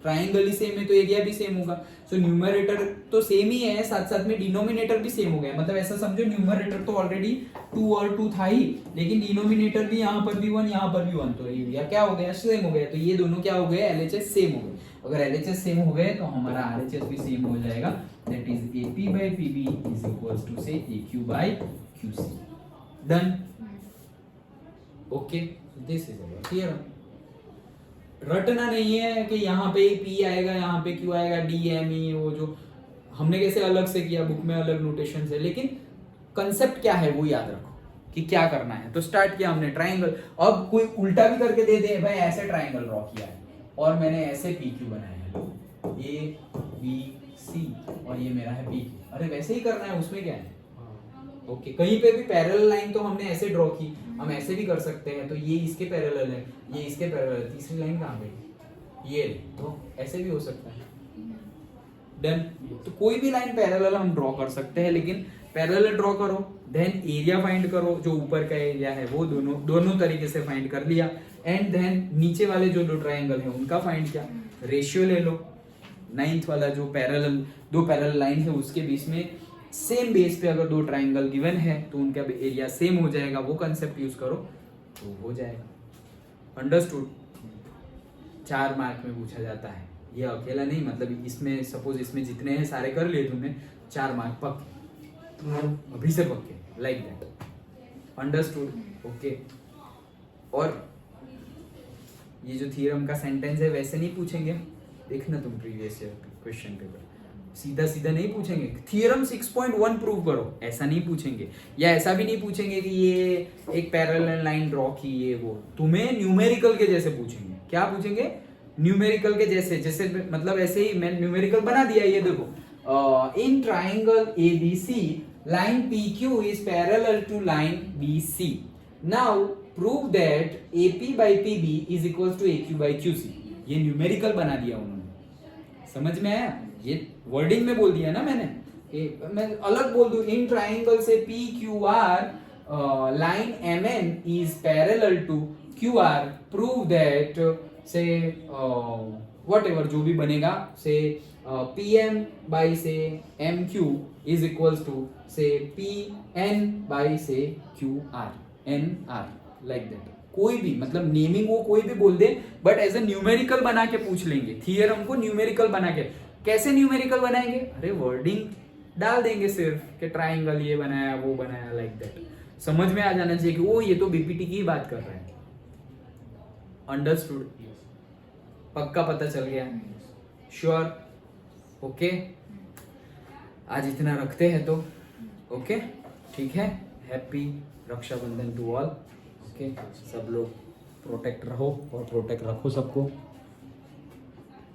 Speaker 1: ट्राइंगल ही सेम है तो एरिया भी सेम होगा। सो न्यूमरेटर तो सेम ही है, साथ साथ में डिनोमिनेटर भी सेम हो गया, मतलब ऐसा समझो न्यूमरेटर तो ऑलरेडी 2 और 2 था ही, लेकिन डिनोमिनेटर भी यहाँ पर भी 1 यहाँ पर भी 1, तो एरिया क्या हो गया सेम हो गया। तो ये दोनों क्या हो गए LHS सेम हो गए। अगर LHS सेम हो गए तो हमारा RHS भी सेम हो जाएगा, that is AP by PB is equals to say AQ by QC। Done, okay, this is our theorem. रटना नहीं है कि यहाँ पे P आएगा, यहाँ पे Q आएगा, D M E, वो जो हमने कैसे अलग से किया, बुक में अलग नोटेशन से, लेकिन कंसेप्ट क्या है वो याद रखो कि क्या करना है। तो स्टार्ट किया हमने ट्राइंगल, अब कोई उल्टा भी करके दे दे भाई ऐसे ट्राइंगल ड्रॉ किया है और मैंने ऐसे PQ बनाया है, A B C और ये मेरा है P, अरे वैसे ही करना है, उसमें क्या है, ओके। कहीं पे भी पैरेलल लाइन तो हमने ऐसे ड्रॉ की, हम ऐसे भी कर सकते हैं, तो ये इसके पैरेलल है, ये इसके पैरेलल, तीसरी लाइन कहाँ गई ये, तो ऐसे भी हो सकता है। डन, तो कोई भी लाइन पैरेलल हम ड्रॉ कर सकते हैं, लेकिन पैरेलल ड्रॉ करो देन एरिया फाइंड करो, जो ऊपर का एरिया है वो दोनों तरीके से फाइंड कर लिया, एंड देन नीचे वाले जो दो ट्राइंगल है उनका फाइंड किया, रेशियो ले लो, 9th वाला जो दो पैरेलल लाइन है उसके बीच में सेम बेस पे अगर दो ट्राइंगल गिवन है तो उनका एरिया सेम हो जाएगा, वो कंसेप्ट यूज करो तो हो जाएगा। अंडरस्टूड। 4 मार्क में पूछा जाता है, ये अकेला नहीं, मतलब इसमें सपोज इसमें जितने हैं सारे कर लिए तुमने, 4 मार्क पक्के। अभी से पक्के, लाइक दैट, अंडरस्टूड, ओके। और ये जो थ्योरम का सेंटेंस है वैसे नहीं पूछेंगे, देखना तुम प्रीवियस ईयर क्वेश्चन पेपर, सीधा सीधा नहीं पूछेंगे थ्योरम 6.1 प्रूव करो, ऐसा नहीं पूछेंगे। या ऐसा भी नहीं पूछेंगे कि ये एक पैरेलल लाइन ड्रॉ की, ये वो, तुम्हें न्यूमेरिकल के जैसे पूछेंगे। क्या पूछेंगे? न्यूमेरिकल के जैसे, जैसे मतलब ऐसे ही मैं न्यूमेरिकल बना दिया, ये देखो, in triangle ABC line PQ is parallel to line BC. Now prove that AP by PB is equals to AQ by QC. ये न्यूमेरिकल बना दिया उन्होंने, समझ में आया? ये वर्डिंग में बोल दिया ना मैंने, मैं अलग बोल दूं, इन ट्राइंगल से PQR line MN is parallel to QR, prove that से whatever जो भी बनेगा, से PM by से MQ is equals to से PN by से QR NR, like that. कोई भी मतलब नेमिंग वो कोई भी बोल दे, बट एज ए न्यूमेरिकल बना के पूछ लेंगे थियरम को, न्यूमेरिकल बना के। कैसे न्यूमेरिकल बनाएंगे? अरे वर्डिंग डाल देंगे सिर्फ कि ट्राइंगल ये बनाया वो बनाया, लाइक दैट। समझ में आ जाना चाहिए कि वो ये तो बीपीटी की ही बात कर रहे हैं। अंडरस्टूड? पक्का पता चल गया? श्योर? ओके, आज इतना रखते हैं तो ओके, ठीक है। Happy Rakshabandhan to all. Okay, सब लोग प्रोटेक्ट रहो और प्रोटेक्ट रखो सबको।